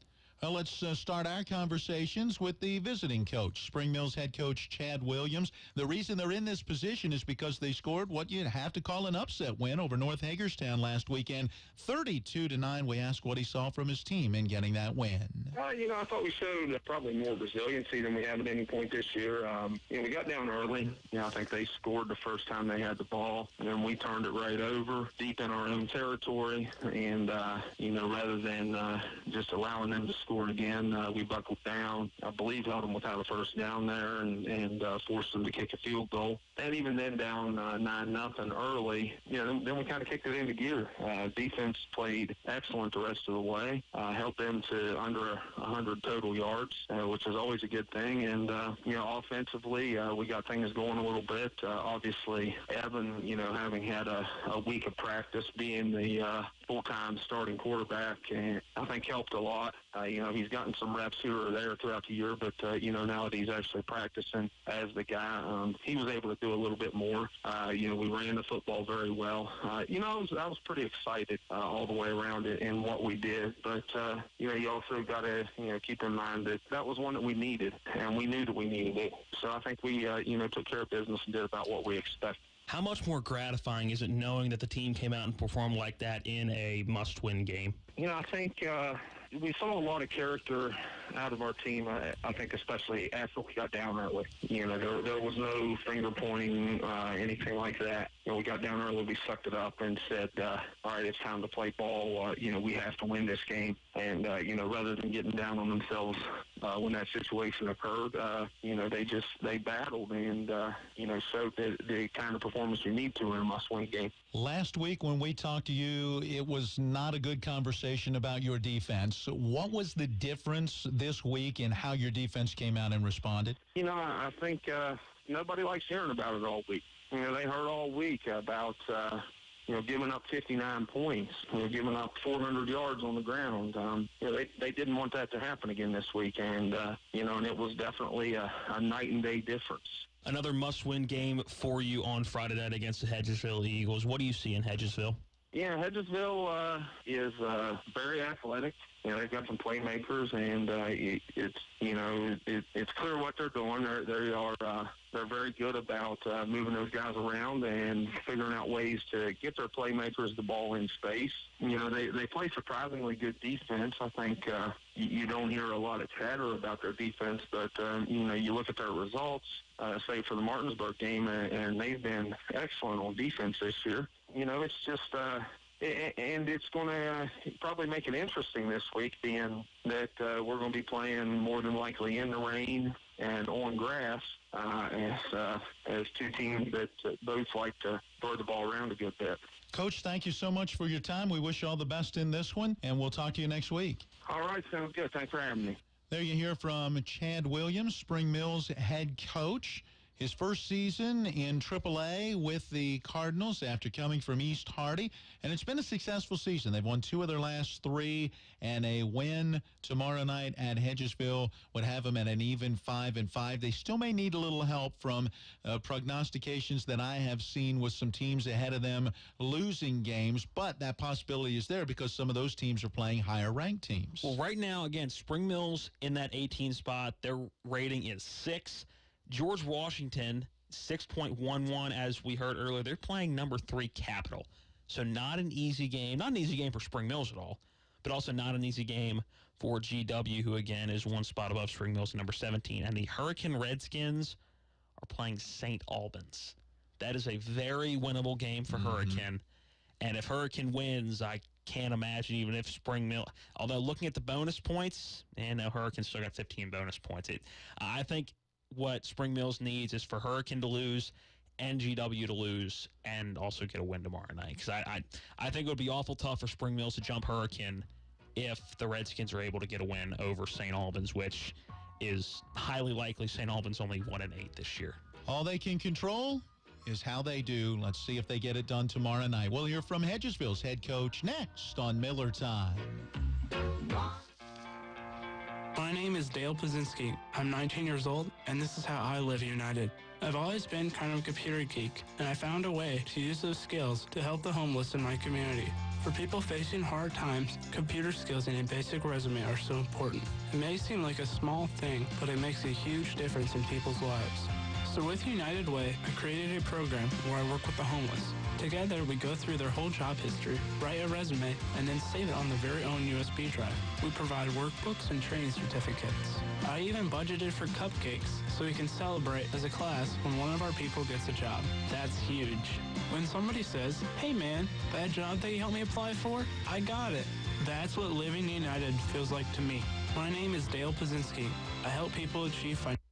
Well, let's start our conversations with the visiting coach, Spring Mills head coach Chad Williams. The reason they're in this position is because they scored what you'd have to call an upset win over North Hagerstown last weekend, 32-9. We asked what he saw from his team in getting that win. I thought we showed probably more resiliency than we have at any point this year. We got down early. I think they scored the first time they had the ball, and then we turned it right over deep in our own territory. And, rather than just allowing them to score again, we buckled down. I believe held them without a first down there and forced them to kick a field goal. And even then down 9-0 early, then we kind of kicked it into gear. Defense played excellent the rest of the way, helped them to under 100 total yards, which is always a good thing. And, offensively, we got things going a little bit. Obviously, Evan, having had a week of practice, being the full-time starting quarterback, and I think helped a lot. He's gotten some reps here or there throughout the year, but, now that he's actually practicing as the guy, he was able to do a little bit more. We ran the football very well. I was pretty excited all the way around it in what we did, but, you also got to, keep in mind that was one that we needed, and we knew that we needed it. So I think we, took care of business and did about what we expected. How much more gratifying is it knowing that the team came out and performed like that in a must-win game? I think we saw a lot of character out of our team, I think especially after we got down early. There was no finger-pointing, anything like that. We got down early, we sucked it up and said, all right, it's time to play ball. We have to win this game. And, rather than getting down on themselves when that situation occurred, they battled and, showed the kind of performance you need to in a must-win game. Last week when we talked to you, it was not a good conversation about your defense. What was the difference this week in how your defense came out and responded? I think nobody likes hearing about it all week. They heard all week about, giving up 59 points, giving up 400 yards on the ground. They didn't want that to happen again this week, and, and it was definitely a night and day difference. Another must-win game for you on Friday night against the Hedgesville Eagles. What do you see in Hedgesville? Yeah, Hedgesville is very athletic. They've got some playmakers, and it's clear what they're doing. They're very good about moving those guys around and figuring out ways to get their playmakers the ball in space. They play surprisingly good defense. I think you don't hear a lot of chatter about their defense, but you look at their results, say for the Martinsburg game, and they've been excellent on defense this year. It's just and it's going to probably make it interesting this week, being that we're going to be playing more than likely in the rain and on grass as two teams that both like to throw the ball around a good bit. Coach, thank you so much for your time. We wish you all the best in this one, and we'll talk to you next week. All right, sounds good. Thanks for having me. There you hear from Chad Williams, Spring Mills head coach. His first season in AAA with the Cardinals after coming from East Hardy, and it's been a successful season. They've won 2 of their last 3, and a win tomorrow night at Hedgesville would have them at an even 5-5. They still may need a little help from prognostications that I have seen with some teams ahead of them losing games, but that possibility is there because some of those teams are playing higher-ranked teams. Well, right now, again, Spring Mills in that 18 spot, their rating is 6. George Washington, 6.11, as we heard earlier. They're playing number 3 Capital. So not an easy game. Not an easy game for Spring Mills at all, but also not an easy game for GW, who, again, is 1 spot above Spring Mills, number 17. And the Hurricane Redskins are playing St. Albans. That is a very winnable game for Hurricane. And if Hurricane wins, I can't imagine even if Spring Mill, although looking at the bonus points, and now Hurricane still got 15 bonus points. I think what Spring Mills needs is for Hurricane to lose and GW to lose and also get a win tomorrow night. Because I think it would be awful tough for Spring Mills to jump Hurricane if the Redskins are able to get a win over St. Albans, which is highly likely. St. Albans only 1-8 this year. All they can control is how they do. Let's see if they get it done tomorrow night. We'll hear from Hedgesville's head coach next on Miller Time. My name is Dale Pazinski. I'm 19 years old, and this is how I live united. I've always been kind of a computer geek, and I found a way to use those skills to help the homeless in my community. For people facing hard times, computer skills and a basic resume are so important. It may seem like a small thing, but it makes a huge difference in people's lives. So with United Way, I created a program where I work with the homeless. Together, we go through their whole job history, write a resume, and then save it on their very own USB drive. We provide workbooks and training certificates. I even budgeted for cupcakes so we can celebrate as a class when one of our people gets a job. That's huge. When somebody says, "Hey man, that job that you helped me apply for, I got it." That's what living united feels like to me. My name is Dale Pazinski. I help people achieve financial.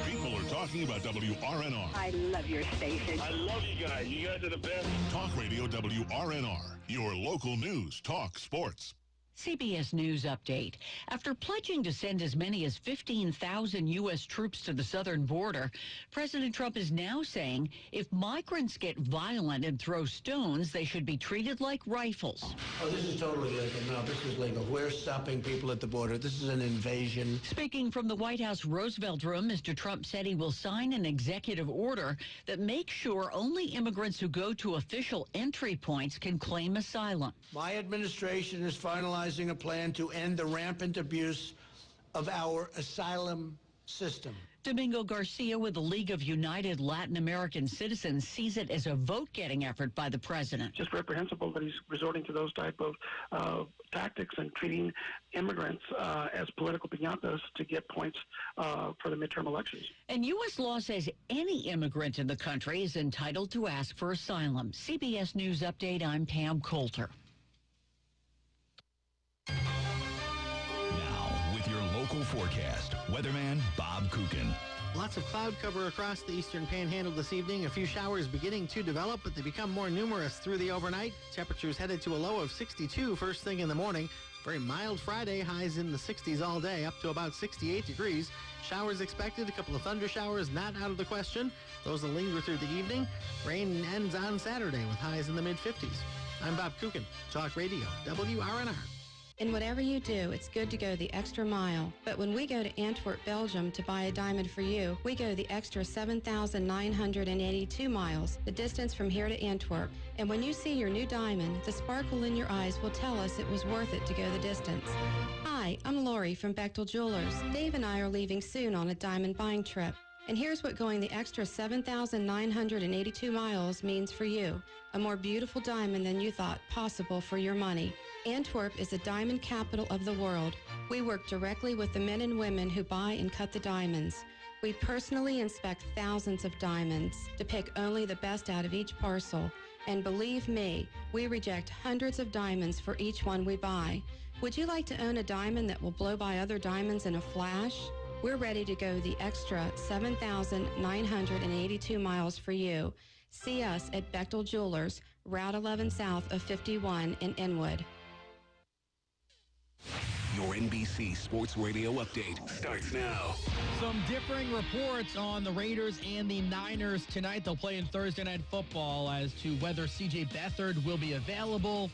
People are talking about WRNR. I love your station. I love you guys. You guys are the best. Talk Radio WRNR. Your local news, talk sports. CBS News update. After pledging to send as many as 15,000 U.S. troops to the southern border, President Trump is now saying if migrants get violent and throw stones, they should be treated like rifles. Oh, this is totally legal. No, this is legal. We're stopping people at the border. This is an invasion. Speaking from the White House Roosevelt Room, Mr. Trump said he will sign an executive order that makes sure only immigrants who go to official entry points can claim asylum. My administration is finalizing a plan to end the rampant abuse of our asylum system. Domingo Garcia with the League of United Latin American Citizens sees it as a vote-getting effort by the president. Just reprehensible that he's resorting to those type of tactics and treating immigrants as political piñatas to get points for the midterm elections. And U.S. law says any immigrant in the country is entitled to ask for asylum. CBS News Update, I'm Pam Coulter. Now, with your local forecast, weatherman Bob Kukin. Lots of cloud cover across the eastern panhandle this evening. A few showers beginning to develop, but they become more numerous through the overnight. Temperatures headed to a low of 62 first thing in the morning. Very mild Friday, highs in the 60s all day, up to about 68 degrees. Showers expected, a couple of thunder showers not out of the question. Those will linger through the evening. Rain ends on Saturday with highs in the mid-50s. I'm Bob Kukin, Talk Radio, WRNR. In whatever you do, it's good to go the extra mile. But when we go to Antwerp, Belgium to buy a diamond for you, we go the extra 7,982 miles, the distance from here to Antwerp. And when you see your new diamond, the sparkle in your eyes will tell us it was worth it to go the distance. Hi, I'm Lori from Bechtel Jewelers. Dave and I are leaving soon on a diamond buying trip. And here's what going the extra 7,982 miles means for you. A more beautiful diamond than you thought possible for your money. Antwerp is the diamond capital of the world. We work directly with the men and women who buy and cut the diamonds. We personally inspect thousands of diamonds to pick only the best out of each parcel. And believe me, we reject hundreds of diamonds for each one we buy. Would you like to own a diamond that will blow by other diamonds in a flash? We're ready to go the extra 7,982 miles for you. See us at Bechtel Jewelers, Route 11 south of 51 in Inwood. Your NBC Sports Radio update starts now. Some differing reports on the Raiders and the Niners tonight. They'll play in Thursday Night Football as to whether C.J. Beathard will be available.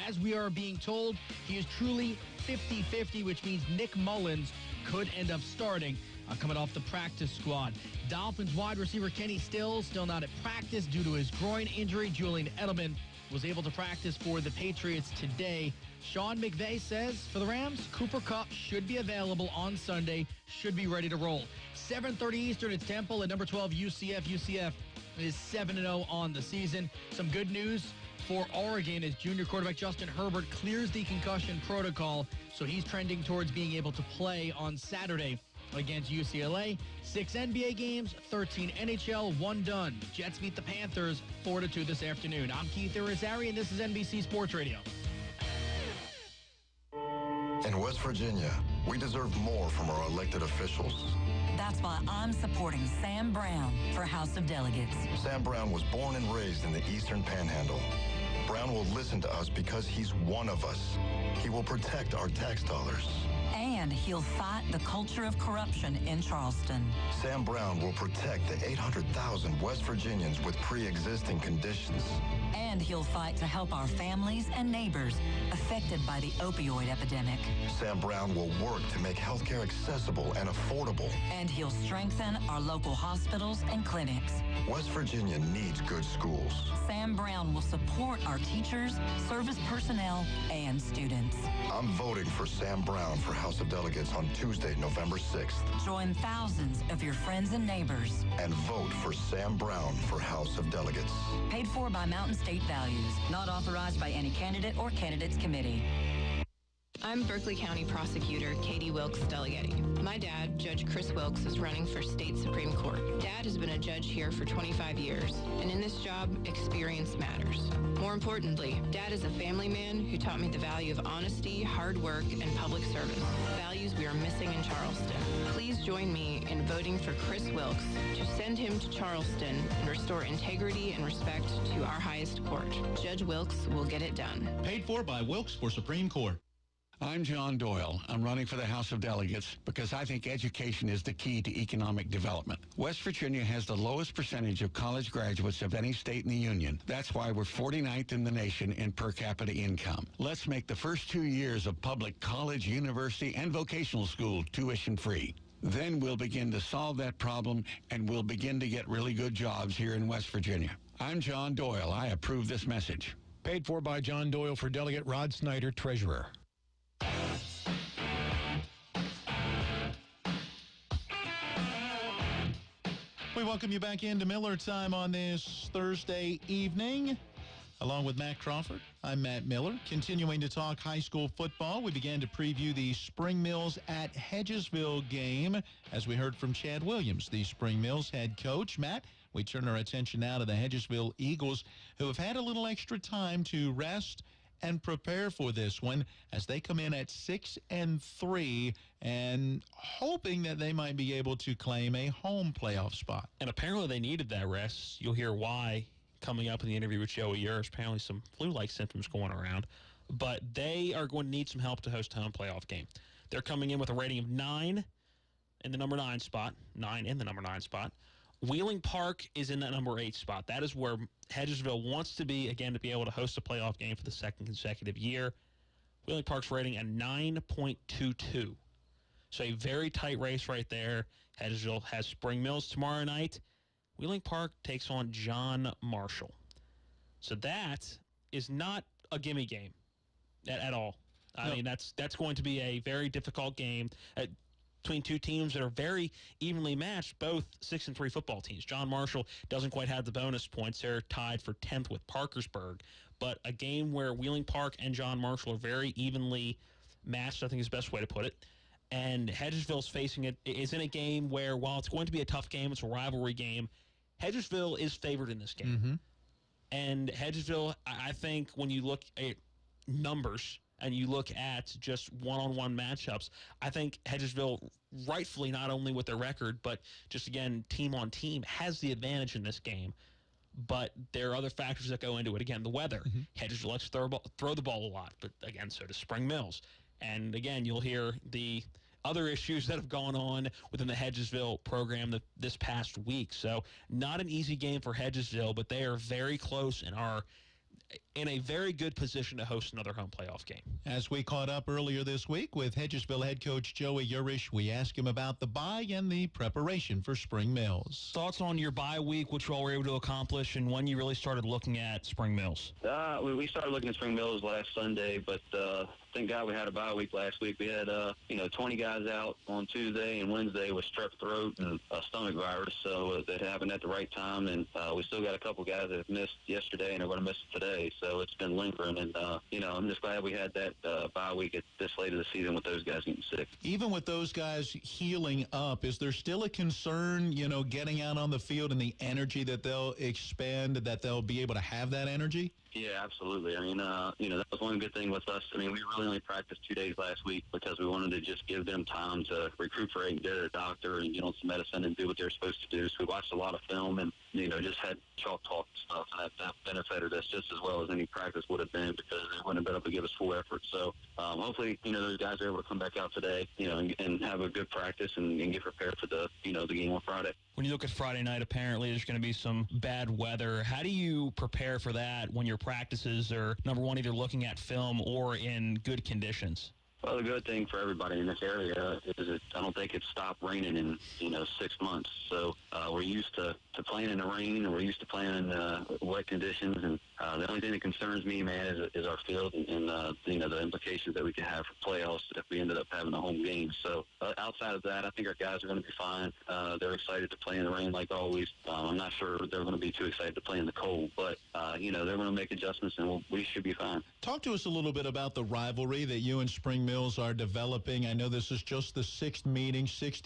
As we are being told, he is truly 50-50, which means Nick Mullins could end up starting coming off the practice squad. Dolphins wide receiver Kenny Stills still not at practice due to his groin injury. Julian Edelman was able to practice for the Patriots today. Sean McVay says for the Rams, Cooper Kupp should be available on Sunday, should be ready to roll. 7:30 Eastern at Temple at number 12 UCF. UCF is 7-0 on the season. Some good news for Oregon as junior quarterback Justin Herbert clears the concussion protocol, so he's trending towards being able to play on Saturday against UCLA. 6 NBA games, 13 NHL, 1 done. Jets beat the Panthers 4-2 this afternoon. I'm Keith Irizarry, and this is NBC Sports Radio. In West Virginia, we deserve more from our elected officials. That's why I'm supporting Sam Brown for House of Delegates. Sam Brown was born and raised in the Eastern Panhandle. Brown will listen to us because he's one of us. He will protect our tax dollars. And he'll fight the culture of corruption in Charleston. Sam Brown will protect the 800,000 West Virginians with pre-existing conditions. And he'll fight to help our families and neighbors affected by the opioid epidemic. Sam Brown will work to make healthcare accessible and affordable. And he'll strengthen our local hospitals and clinics. West Virginia needs good schools. Sam Brown will support our teachers, service personnel, and students. I'm voting for Sam Brown for House of Delegates on Tuesday, November 6th. Join thousands of your friends and neighbors. And vote for Sam Brown for House of Delegates. Paid for by Mountain State Values. Not authorized by any candidate or candidates committee. I'm Berkeley County Prosecutor Katie Wilkes Delegate. My dad, Judge Chris Wilkes, is running for State Supreme Court. Dad has been a judge here for 25 years, and in this job, experience matters. More importantly, Dad is a family man who taught me the value of honesty, hard work, and public service, values we are missing in Charleston. Please join me in voting for Chris Wilkes to send him to Charleston and restore integrity and respect to our highest court. Judge Wilkes will get it done. Paid for by Wilkes for Supreme Court. I'm John Doyle. I'm running for the House of Delegates because I think education is the key to economic development. West Virginia has the lowest percentage of college graduates of any state in the union. That's why we're 49th in the nation in per capita income. Let's make the first 2 years of public college, university, and vocational school tuition free. Then we'll begin to solve that problem, and we'll begin to get really good jobs here in West Virginia. I'm John Doyle. I approve this message. Paid for by John Doyle for Delegate Rod Snyder, Treasurer. We welcome you back into Miller Time on this Thursday evening. Along with Matt Crawford, I'm Matt Miller. Continuing to talk high school football, we began to preview the Spring Mills at Hedgesville game as we heard from Chad Williams, the Spring Mills head coach. Matt, we turn our attention now to the Hedgesville Eagles, who have had a little extra time to rest and prepare for this one as they come in at 6-3 and hoping that they might be able to claim a home playoff spot. And apparently they needed that rest. You'll hear why coming up in the interview with Joey Urish. Apparently some flu-like symptoms going around. But they are going to need some help to host a home playoff game. They're coming in with a rating of 9 in the number 9 spot. 9 in the number 9 spot. Wheeling Park is in that number 8 spot. That is where Hedgesville wants to be, again, to be able to host a playoff game for the second consecutive year. Wheeling Park's rating at 9.22. So a very tight race right there. Hedgesville has Spring Mills tomorrow night. Wheeling Park takes on John Marshall. So that is not a gimme game at all. I mean, that's going to be a very difficult game between two teams that are very evenly matched, both 6-3 football teams. John Marshall doesn't quite have the bonus points. They're tied for 10th with Parkersburg. But a game where Wheeling Park and John Marshall are very evenly matched, I think is the best way to put it. And Hedgesville's facing it is in a game where, while it's going to be a tough game, it's a rivalry game, Hedgesville is favored in this game. Mm-hmm. And Hedgesville, I think when you look at numbers and you look at just one-on-one matchups, I think Hedgesville, rightfully, not only with their record, but just, again, team-on-team, has the advantage in this game. But there are other factors that go into it. Again, the weather. Mm-hmm. Hedgesville likes to throw the ball a lot, but, again, so does Spring Mills. And, again, you'll hear the other issues that have gone on within the Hedgesville program this past week. So not an easy game for Hedgesville, but they are very close and are in a very good position to host another home playoff game. As we caught up earlier this week with Hedgesville head coach Joey Urish, we asked him about the bye and the preparation for Spring Mills. Thoughts on your bye week, which you all were able to accomplish, and when you really started looking at Spring Mills? We started looking at Spring Mills last Sunday, but thank God we had a bye week last week. We had 20 guys out on Tuesday and Wednesday with strep throat and a stomach virus, so that happened at the right time. And we still got a couple guys that have missed yesterday and are going to miss it today. So it's been lingering, and I'm just glad we had that bye week at this late of the season with those guys getting sick. Even with those guys healing up, is there still a concern, getting out on the field and the energy that they'll expend, that they'll be able to have that energy? Yeah, absolutely. I mean, that was one good thing with us. I mean, we really only practiced 2 days last week because we wanted to just give them time to recuperate and go to the doctor and get on some medicine and do what they're supposed to do. So we watched a lot of film and, just had chalk talk and stuff, and that benefited us just as well as any practice would have been because they wouldn't have been able to give us full effort. So hopefully, those guys are able to come back out today, and have a good practice and get prepared for the game on Friday. When you look at Friday night, apparently there's going to be some bad weather. How do you prepare for that when your practices are, number one, either looking at film or in good conditions? Well, the good thing for everybody in this area is that I don't think it's stopped raining in, 6 months. So we're used to playing in the rain, and we're used to playing in wet conditions. And the only thing that concerns me, man, is our field and the implications that we could have for playoffs if we ended up having a home game. So outside of that, I think our guys are going to be fine. They're excited to play in the rain like always. I'm not sure they're going to be too excited to play in the cold, but, they're going to make adjustments, and we should be fine. Talk to us a little bit about the rivalry that you and Spring Mills are developing. I know this is just the sixth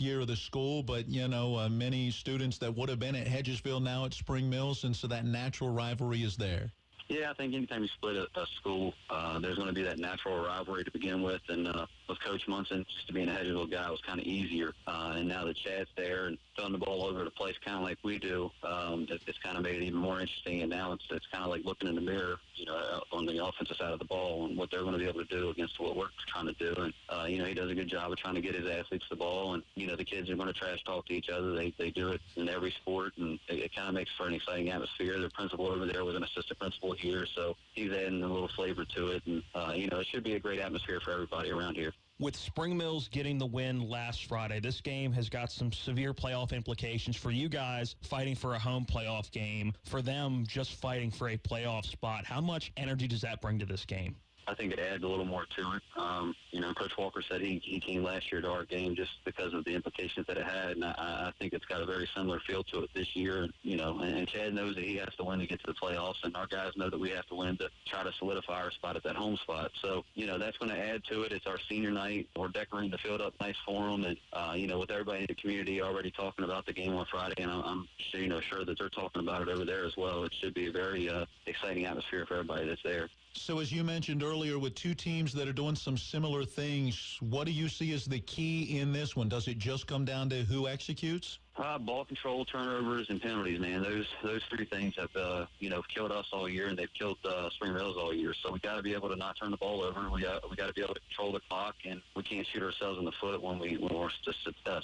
year of the school, but, many students that would have been at Hedgesville now at Spring Mills, and so that natural rivalry is there. Yeah, I think anytime you split a school, there's going to be that natural rivalry to begin with. And with Coach Munson, just to being a Hedgesville guy, it was kind of easier. And now that Chad's there and throwing the ball over the place kind of like we do, it's kind of made it even more interesting. And now it's kind of like looking in the mirror, on the offensive side of the ball and what they're going to be able to do against what we're trying to do. And, he does a good job of trying to get his athletes the ball. And, the kids are going to trash talk to each other. They do it in every sport, and it kind of makes for an exciting atmosphere. The principal over there was an assistant principal here, so he's adding a little flavor to it. And, it should be a great atmosphere for everybody around here. With Spring Mills getting the win last Friday, this game has got some severe playoff implications for you guys fighting for a home playoff game, for them just fighting for a playoff spot. How much energy does that bring to this game? I think it adds a little more to it. Coach Walker said he came last year to our game just because of the implications that it had, and I think it's got a very similar feel to it this year. And Chad knows that he has to win to get to the playoffs, and our guys know that we have to win to try to solidify our spot at that home spot. So, that's going to add to it. It's our senior night. We're decorating the field up nice for them, and, with everybody in the community already talking about the game on Friday, and I'm sure that they're talking about it over there as well. It should be a very exciting atmosphere for everybody that's there. So as you mentioned earlier, with two teams that are doing some similar things, what do you see as the key in this one? Does it just come down to who executes? Ball control, turnovers, and penalties, man. Those three things have, killed us all year, and they've killed Spring Mills all year. So we got to be able to not turn the ball over. We got to be able to control the clock, and we can't shoot ourselves in the foot when we're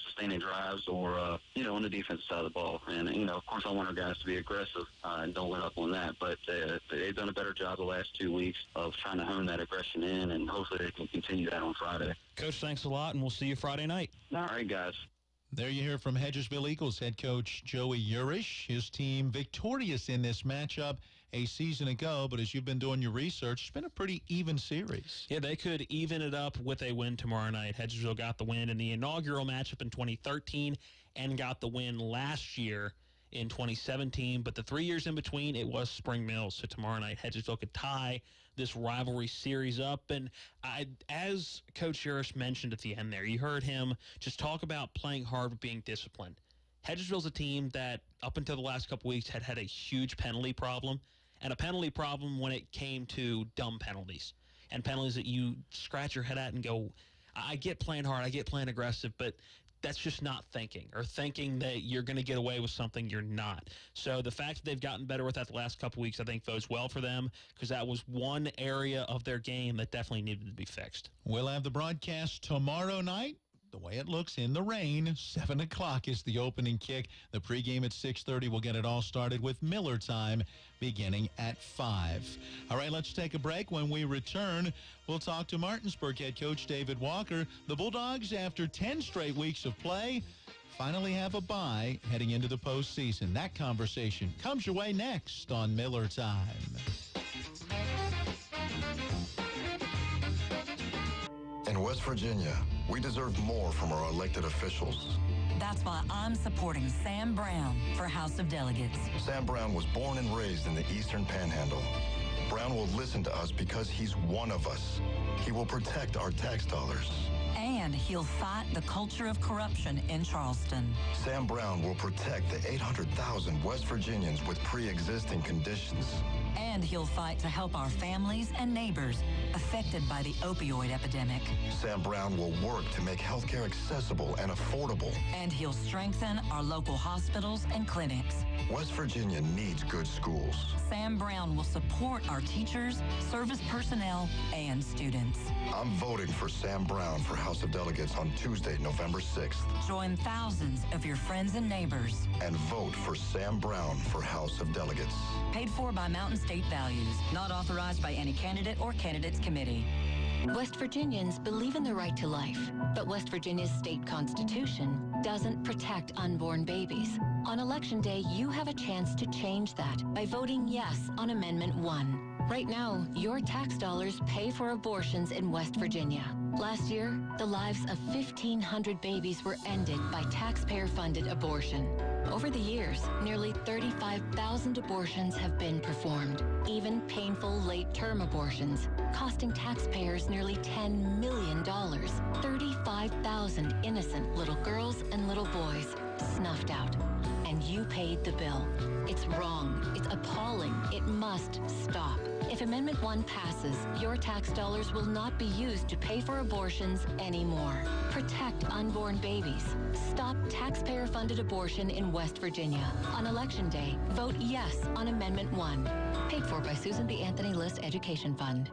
sustaining drives or on the defensive side of the ball. And of course, I want our guys to be aggressive and don't let up on that. But they've done a better job the last 2 weeks of trying to hone that aggression in, and hopefully they can continue that on Friday. Coach, thanks a lot, and we'll see you Friday night. All right, guys. There you hear from Hedgesville Eagles head coach Joey Urish. His team victorious in this matchup a season ago, but as you've been doing your research, it's been a pretty even series. Yeah, they could even it up with a win tomorrow night. Hedgesville got the win in the inaugural matchup in 2013 and got the win last year in 2017, but the 3 years in between, it was Spring Mills. So tomorrow night, Hedgesville could tie this rivalry series up. And as Coach Urish mentioned at the end there, you heard him just talk about playing hard but being disciplined. Hedgesville's a team that up until the last couple weeks had a huge penalty problem, and a penalty problem when it came to dumb penalties and penalties that you scratch your head at and go, I get playing hard, I get playing aggressive, but that's just not thinking, or thinking that you're going to get away with something you're not. So the fact that they've gotten better with that the last couple weeks, I think bodes well for them, because that was one area of their game that definitely needed to be fixed. We'll have the broadcast tomorrow night. The way it looks, in the rain. 7 o'clock is the opening kick. The pregame at 6:30. We'll get it all started with Miller time beginning at 5. All right, let's take a break. When we return, we'll talk to Martinsburg head coach David Walker. The Bulldogs, after 10 straight weeks of play, finally have a bye heading into the postseason. That conversation comes your way next on Miller Time. In West Virginia, we deserve more from our elected officials. That's why I'm supporting Sam Brown for House of Delegates. Sam Brown was born and raised in the Eastern Panhandle. Brown will listen to us because he's one of us. He will protect our tax dollars. And he'll fight the culture of corruption in Charleston. Sam Brown will protect the 800,000 West Virginians with pre-existing conditions. And he'll fight to help our families and neighbors affected by the opioid epidemic. Sam Brown will work to make healthcare accessible and affordable. And he'll strengthen our local hospitals and clinics. West Virginia needs good schools. Sam Brown will support our teachers, service personnel, and students. I'm voting for Sam Brown for House of Delegates on Tuesday, November 6th. Join thousands of your friends and neighbors. And vote for Sam Brown for House of Delegates. Paid for by Mountain State Values. Not authorized by any candidate or candidates committee. West Virginians believe in the right to life, but West Virginia's state constitution doesn't protect unborn babies. On Election Day, you have a chance to change that by voting yes on Amendment 1. Right now, your tax dollars pay for abortions in West Virginia. Last year, the lives of 1,500 babies were ended by taxpayer-funded abortion. Over the years, nearly 35,000 abortions have been performed, even painful late-term abortions, costing taxpayers nearly $10 million. 35,000 innocent little girls and little boys snuffed out. And you paid the bill. It's wrong. It's appalling. It must stop. If Amendment 1 passes, your tax dollars will not be used to pay for abortions anymore. Protect unborn babies. Stop taxpayer-funded abortion in West Virginia. On Election Day, vote yes on Amendment 1. Paid for by Susan B. Anthony List Education Fund.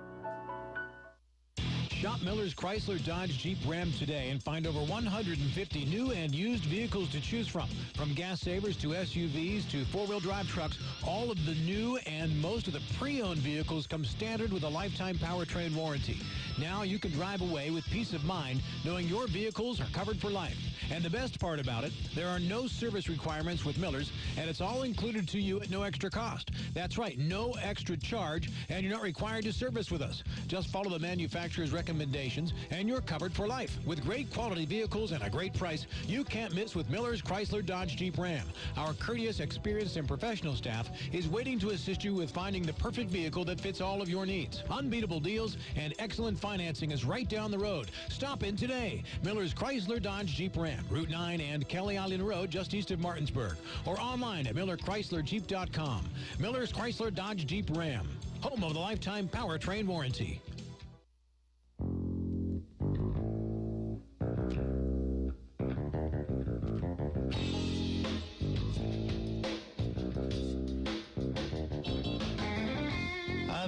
Shop Miller's Chrysler Dodge Jeep Ram today and find over 150 new and used vehicles to choose from. From gas savers to SUVs to four-wheel drive trucks, all of the new and most of the pre-owned vehicles come standard with a lifetime powertrain warranty. Now you can drive away with peace of mind knowing your vehicles are covered for life. And the best part about it, there are no service requirements with Miller's, and it's all included to you at no extra cost. That's right, no extra charge, and you're not required to service with us. Just follow the manufacturer's recommendations, and you're covered for life. With great quality vehicles and a great price, you can't miss with Miller's Chrysler Dodge Jeep Ram. Our courteous, experienced, and professional staff is waiting to assist you with finding the perfect vehicle that fits all of your needs. Unbeatable deals and excellent financing is right down the road. Stop in today. Miller's Chrysler Dodge Jeep Ram, Route 9 and Kelly Island Road, just east of Martinsburg, or online at MillerChryslerJeep.com. Miller's Chrysler Dodge Jeep Ram, home of the lifetime powertrain warranty.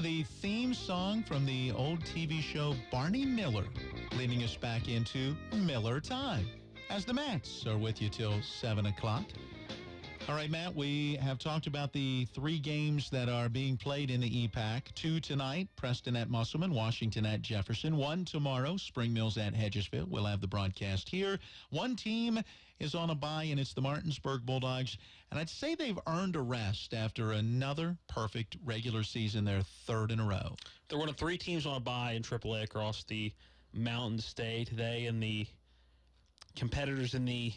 The theme song from the old TV show Barney Miller, leading us back into Miller Time, as the Mats are with you till 7 o'clock. All right, Matt, we have talked about the 3 games that are being played in the EPAC. 2 tonight, Preston at Musselman, Washington at Jefferson. 1 tomorrow, Spring Mills at Hedgesville. We'll have the broadcast here. 1 team is on a bye, and it's the Martinsburg Bulldogs. And I'd say they've earned a rest after another perfect regular season, their 3rd in a row. There were 3 teams on a bye in AAA across the Mountain State. They and the competitors in the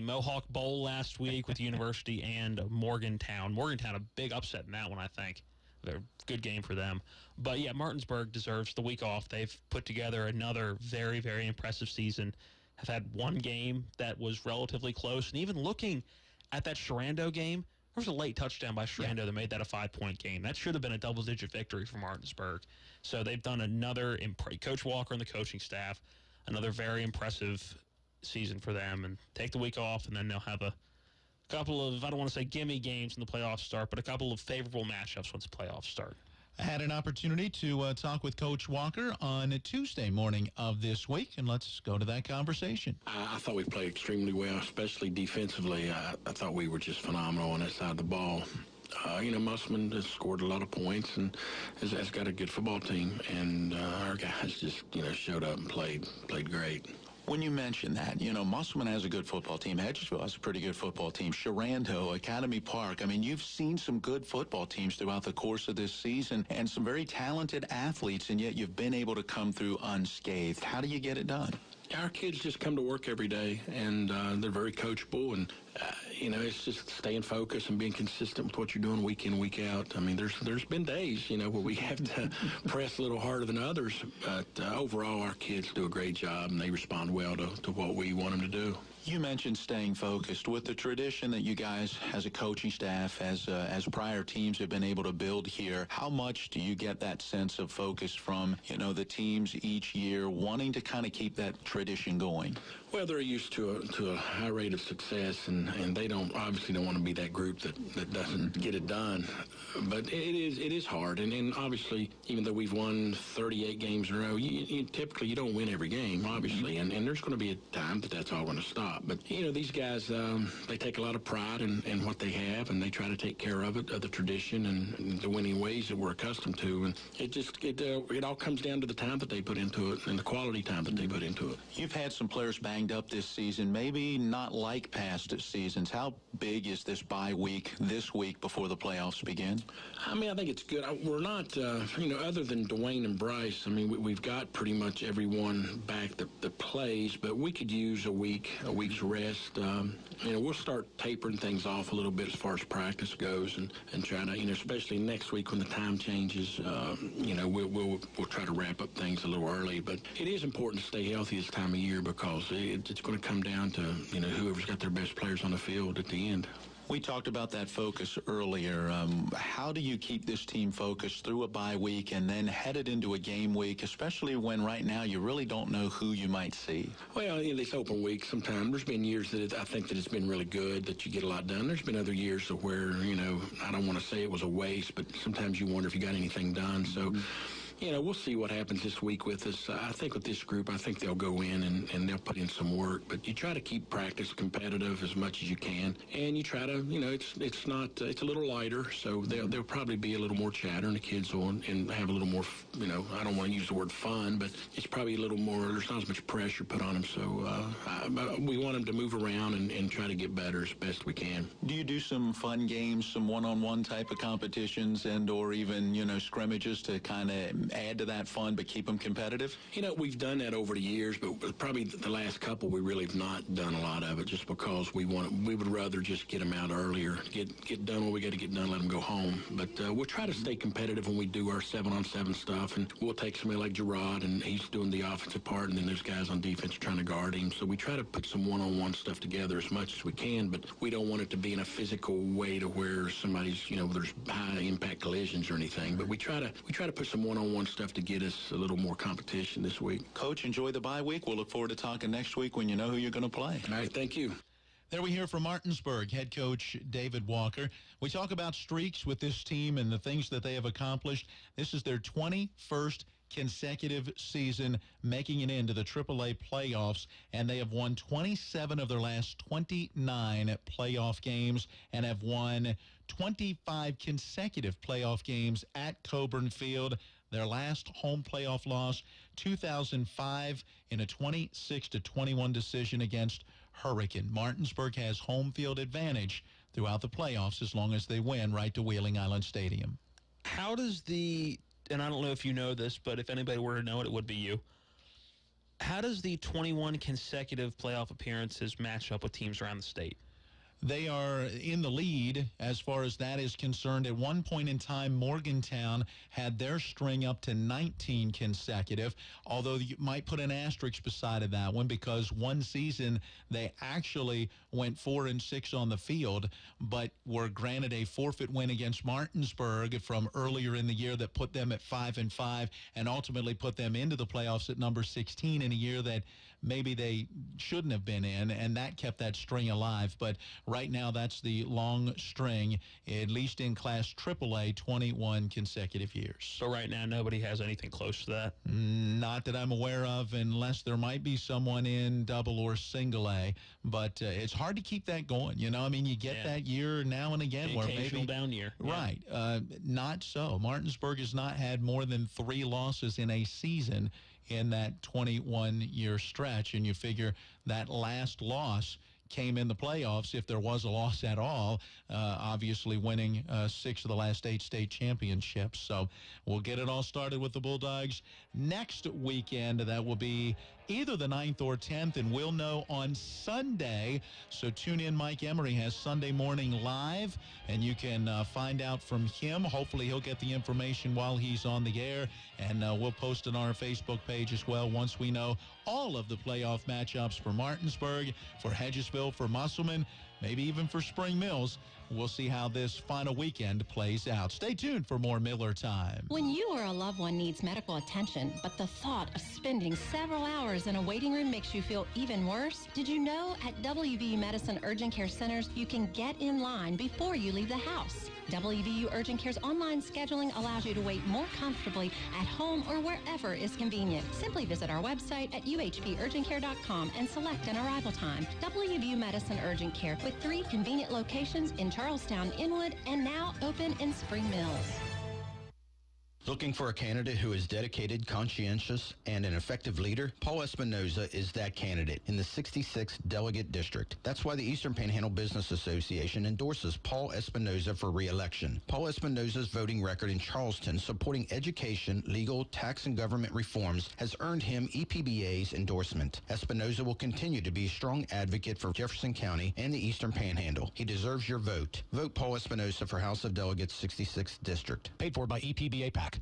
Mohawk Bowl last week with University and Morgantown. Morgantown, a big upset in that one, I think. A good game for them. But, yeah, Martinsburg deserves the week off. They've put together another very, very impressive season. Have had 1 game that was relatively close. And even looking at that Sherando game, there was a late touchdown by Sherando that made that a 5-point game. That should have been a double-digit victory for Martinsburg. So they've done another Coach Walker and the coaching staff, another very impressive season for them, and take the week off, and then they'll have a couple of, I don't want to say gimme games when the playoffs start, but a couple of favorable matchups once the playoffs start. I had an opportunity to talk with Coach Walker on a Tuesday morning of this week, and let's go to that conversation. I thought we played extremely well, especially defensively. I thought we were just phenomenal on that side of the ball. Musselman has scored a lot of points and has got a good football team, and our guys just, showed up and played great. When you mention that, Musselman has a good football team. Hedgesville has a pretty good football team. Sherando, Academy Park. I mean, you've seen some good football teams throughout the course of this season and some very talented athletes, and yet you've been able to come through unscathed. How do you get it done? Our kids just come to work every day, and they're very coachable, and it's just staying focused and being consistent with what you're doing week in, week out. I mean, there's been days, where we have to press a little harder than others, but overall our kids do a great job, and they respond well to what we want them to do. You mentioned staying focused. With the tradition that you guys, as a coaching staff, as prior teams have been able to build here, how much do you get that sense of focus from, the teams each year wanting to kind of keep that tradition going? Well, they're used to a high rate of success, and they obviously don't want to be that group that doesn't get it done. But it is hard, and obviously, even though we've won 38 games in a row, typically you don't win every game, obviously, and there's going to be a time that's all going to stop. But these guys, they take a lot of pride in what they have, and they try to take care of it, of the tradition and the winning ways that we're accustomed to. And it all comes down to the time that they put into it and the quality time that they put into it. You've had some players banged up this season, maybe not like past seasons. How big is this bye week this week before the playoffs begin? I think it's good. We're not, other than Dwayne and Bryce, we've got pretty much everyone back that plays, but we could use a week's rest. We'll start tapering things off a little bit as far as practice goes and try to, especially next week when the time changes, we'll try to wrap up things a little early. But it is important to stay healthy this time of year because it's going to come down to, whoever's got their best players on the field at the end. We talked about that focus earlier. How do you keep this team focused through a bye week and then headed into a game week, especially when right now you really don't know who you might see? Well, this open week sometimes, there's been years that I think that it's been really good, that you get a lot done. There's been other years where, I don't want to say it was a waste, but sometimes you wonder if you got anything done. So, we'll see what happens this week with us. I think with this group, I think they'll go in and they'll put in some work. But you try to keep practice competitive as much as you can. And you try to, it's a little lighter. So there'll probably be a little more chatter and the kids will and have a little more, I don't want to use the word fun, but it's probably a little more, there's not as much pressure put on them. So we want them to move around and try to get better as best we can. Do you do some fun games, some one-on-one type of competitions and or even, scrimmages to kind of add to that fun but keep them competitive? We've done that over the years, but probably the last couple we really have not done a lot of it just because we would rather just get them out earlier, get done what we got to get done, let them go home. But we'll try to stay competitive when we do our 7-on-7 stuff, and we'll take somebody like Gerard, and he's doing the offensive part, and then there's guys on defense trying to guard him. So we try to put some one-on-one stuff together as much as we can, but we don't want it to be in a physical way to where somebody's, there's high-impact collisions or anything. But we try to put some one-on-one stuff to get us a little more competition this week. Coach, enjoy the bye week. We'll look forward to talking next week when you know who you're going to play. All right, thank you. There we hear from Martinsburg head coach David Walker. We talk about streaks with this team and the things that they have accomplished. This is their 21st consecutive season making it into the AAA playoffs, and they have won 27 of their last 29 playoff games and have won 25 consecutive playoff games at Coburn Field. Their last home playoff loss, 2005, in a 26-21 decision against Hurricane. Martinsburg has home field advantage throughout the playoffs as long as they win right to Wheeling Island Stadium. How does and I don't know if you know this, but if anybody were to know it, it would be you. How does the 21 consecutive playoff appearances match up with teams around the state? They are in the lead as far as that is concerned. At one point in time, Morgantown had their string up to 19 consecutive, although you might put an asterisk beside of that one because one season they actually went 4-6 on the field, but were granted a forfeit win against Martinsburg from earlier in the year that put them at 5-5 and ultimately put them into the playoffs at number 16 in a year that maybe they shouldn't have been in, and that kept that string alive. But right now, that's the long string, at least in Class AAA, 21 consecutive years. So right now, nobody has anything close to that? Not that I'm aware of, unless there might be someone in double or single A. But it's hard to keep that going. You get that year now and again where maybe down year. Right. Not so. Martinsburg has not had more than 3 losses in a season in that 21-year stretch, and you figure that last loss came in the playoffs, if there was a loss at all, obviously winning 6 of the last 8 state championships. So we'll get it all started with the Bulldogs next weekend. That will be either the 9th or 10th, and we'll know on Sunday. So tune in. Mike Emery has Sunday Morning Live, and you can find out from him. Hopefully he'll get the information while he's on the air, and we'll post it on our Facebook page as well once we know all of the playoff matchups for Martinsburg, for Hedgesville, for Musselman, maybe even for Spring Mills. We'll see how this final weekend plays out. Stay tuned for more Miller Time. When you or a loved one needs medical attention, but the thought of spending several hours in a waiting room makes you feel even worse, did you know at WVU Medicine Urgent Care Centers you can get in line before you leave the house? WVU Urgent Care's online scheduling allows you to wait more comfortably at home or wherever is convenient. Simply visit our website at uhpurgentcare.com and select an arrival time. WVU Medicine Urgent Care with 3 convenient locations in Charlestown, Inwood, and now open in Spring Mills. Looking for a candidate who is dedicated, conscientious, and an effective leader? Paul Espinoza is that candidate in the 66th Delegate District. That's why the Eastern Panhandle Business Association endorses Paul Espinoza for re-election. Paul Espinoza's voting record in Charleston supporting education, legal, tax, and government reforms has earned him EPBA's endorsement. Espinoza will continue to be a strong advocate for Jefferson County and the Eastern Panhandle. He deserves your vote. Vote Paul Espinoza for House of Delegates 66th District. Paid for by EPBA PAC.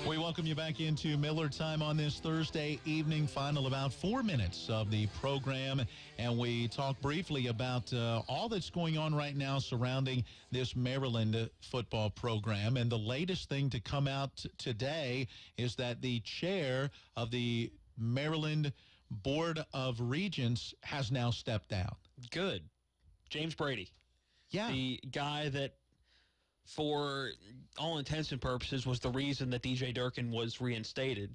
We welcome you back into Miller Time on this Thursday evening, final about 4 minutes of the program, and we talk briefly about all that's going on right now surrounding this Maryland football program. And the latest thing to come out today is that the chair of the Maryland Board of Regents has now stepped down. Good. James Brady. Yeah. The guy that, for all intents and purposes, was the reason that DJ Durkin was reinstated,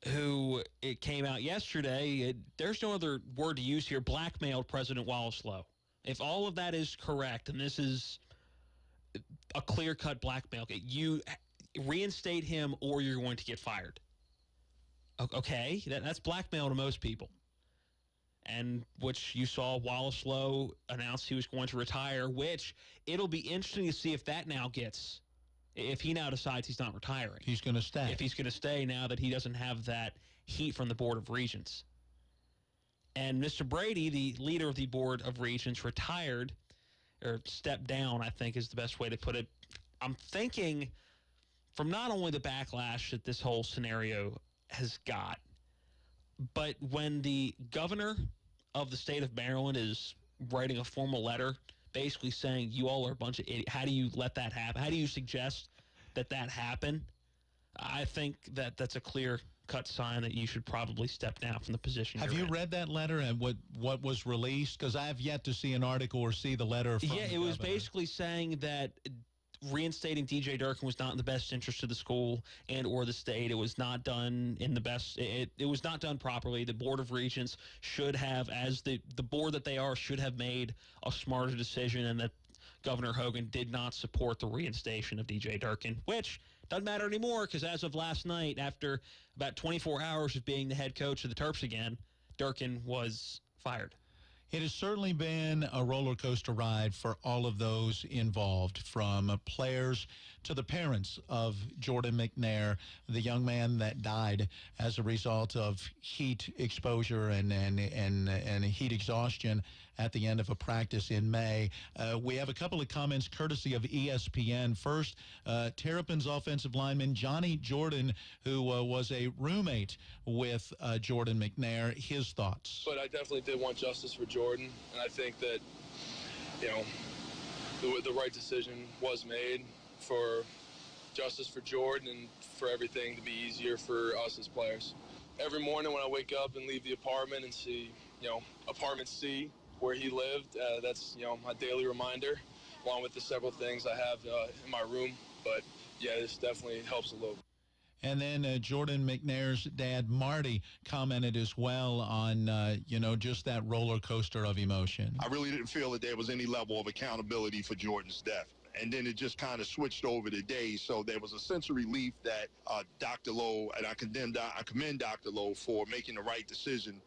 who, it came out yesterday, there's no other word to use here, blackmailed President Wallace Lowe. If all of that is correct, and this is a clear-cut blackmail, you reinstate him or you're going to get fired. Okay, that's blackmail to most people. And which you saw Wallace Lowe announce he was going to retire, which it'll be interesting to see if that now gets, if he now decides he's not retiring. He's going to stay. If he's going to stay now that he doesn't have that heat from the Board of Regents. And Mr. Brady, the leader of the Board of Regents, retired, or stepped down, I think is the best way to put it. I'm thinking from not only the backlash that this whole scenario has got, but when the governor of the state of Maryland is writing a formal letter basically saying you all are a bunch of idiots, how do you let that happen? How do you suggest that happen? I think that that's a clear-cut sign that you should probably step down from the position Have you're you in. read that letter and what was released? Because I have yet to see an article or see the letter from Yeah, the it was governor. basically saying that reinstating DJ Durkin was not in the best interest of the school and or the state. It was not done in the best. It was not done properly. The Board of Regents should have, as the board that they are, should have made a smarter decision, and that Governor Hogan did not support the reinstation of DJ Durkin, which doesn't matter anymore because as of last night, after about 24 hours of being the head coach of the Terps again, Durkin was fired. It has certainly been a roller coaster ride for all of those involved, from players to the parents of Jordan McNair, the young man that died as a result of heat exposure and heat exhaustion at the end of a practice in May. We have a couple of comments courtesy of ESPN. First, Terrapin's offensive lineman Johnny Jordan, who was a roommate with Jordan McNair. His thoughts. But I definitely did want justice for Jordan, and I think that, the right decision was made for justice for Jordan and for everything to be easier for us as players. Every morning when I wake up and leave the apartment and see, apartment C, where he lived, that's, my daily reminder, along with the several things I have in my room. But, yeah, this definitely helps a little. And then Jordan McNair's dad, Marty, commented as well on, just that roller coaster of emotion. I really didn't feel that there was any level of accountability for Jordan's death. And then it just kind of switched over to days. So there was a sense of relief that Dr. Lowe, and I commend Dr. Lowe for making the right decision.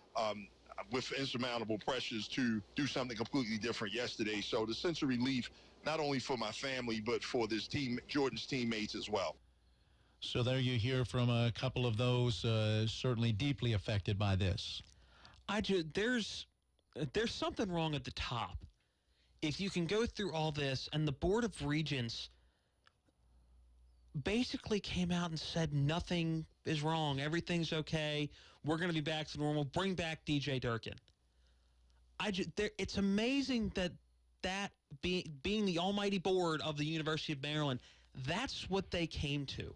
with insurmountable pressures to do something completely different yesterday. So the sense of relief, not only for my family, but for this team, Jordan's teammates as well. So there you hear from a couple of those certainly deeply affected by this. There's something wrong at the top. If you can go through all this, and the Board of Regents basically came out and said nothing is wrong, everything's okay, we're going to be back to normal, bring back DJ Durkin. It's amazing that being the almighty board of the University of Maryland, that's what they came to.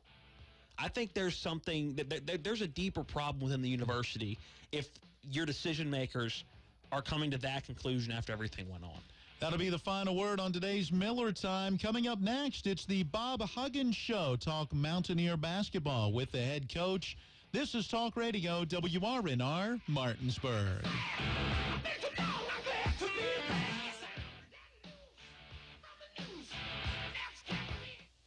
I think there's something, there's a deeper problem within the university if your decision makers are coming to that conclusion after everything went on. That'll be the final word on today's Miller Time. Coming up next, it's the Bob Huggins Show. Talk Mountaineer basketball with the head coach. This is Talk Radio WRNR Martinsburg.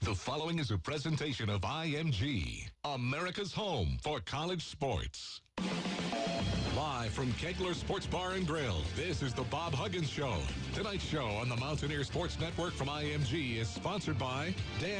The following is a presentation of IMG, America's home for college sports. Live from Kegler Sports Bar and Grill, this is the Bob Huggins Show. Tonight's show on the Mountaineer Sports Network from IMG is sponsored by Dan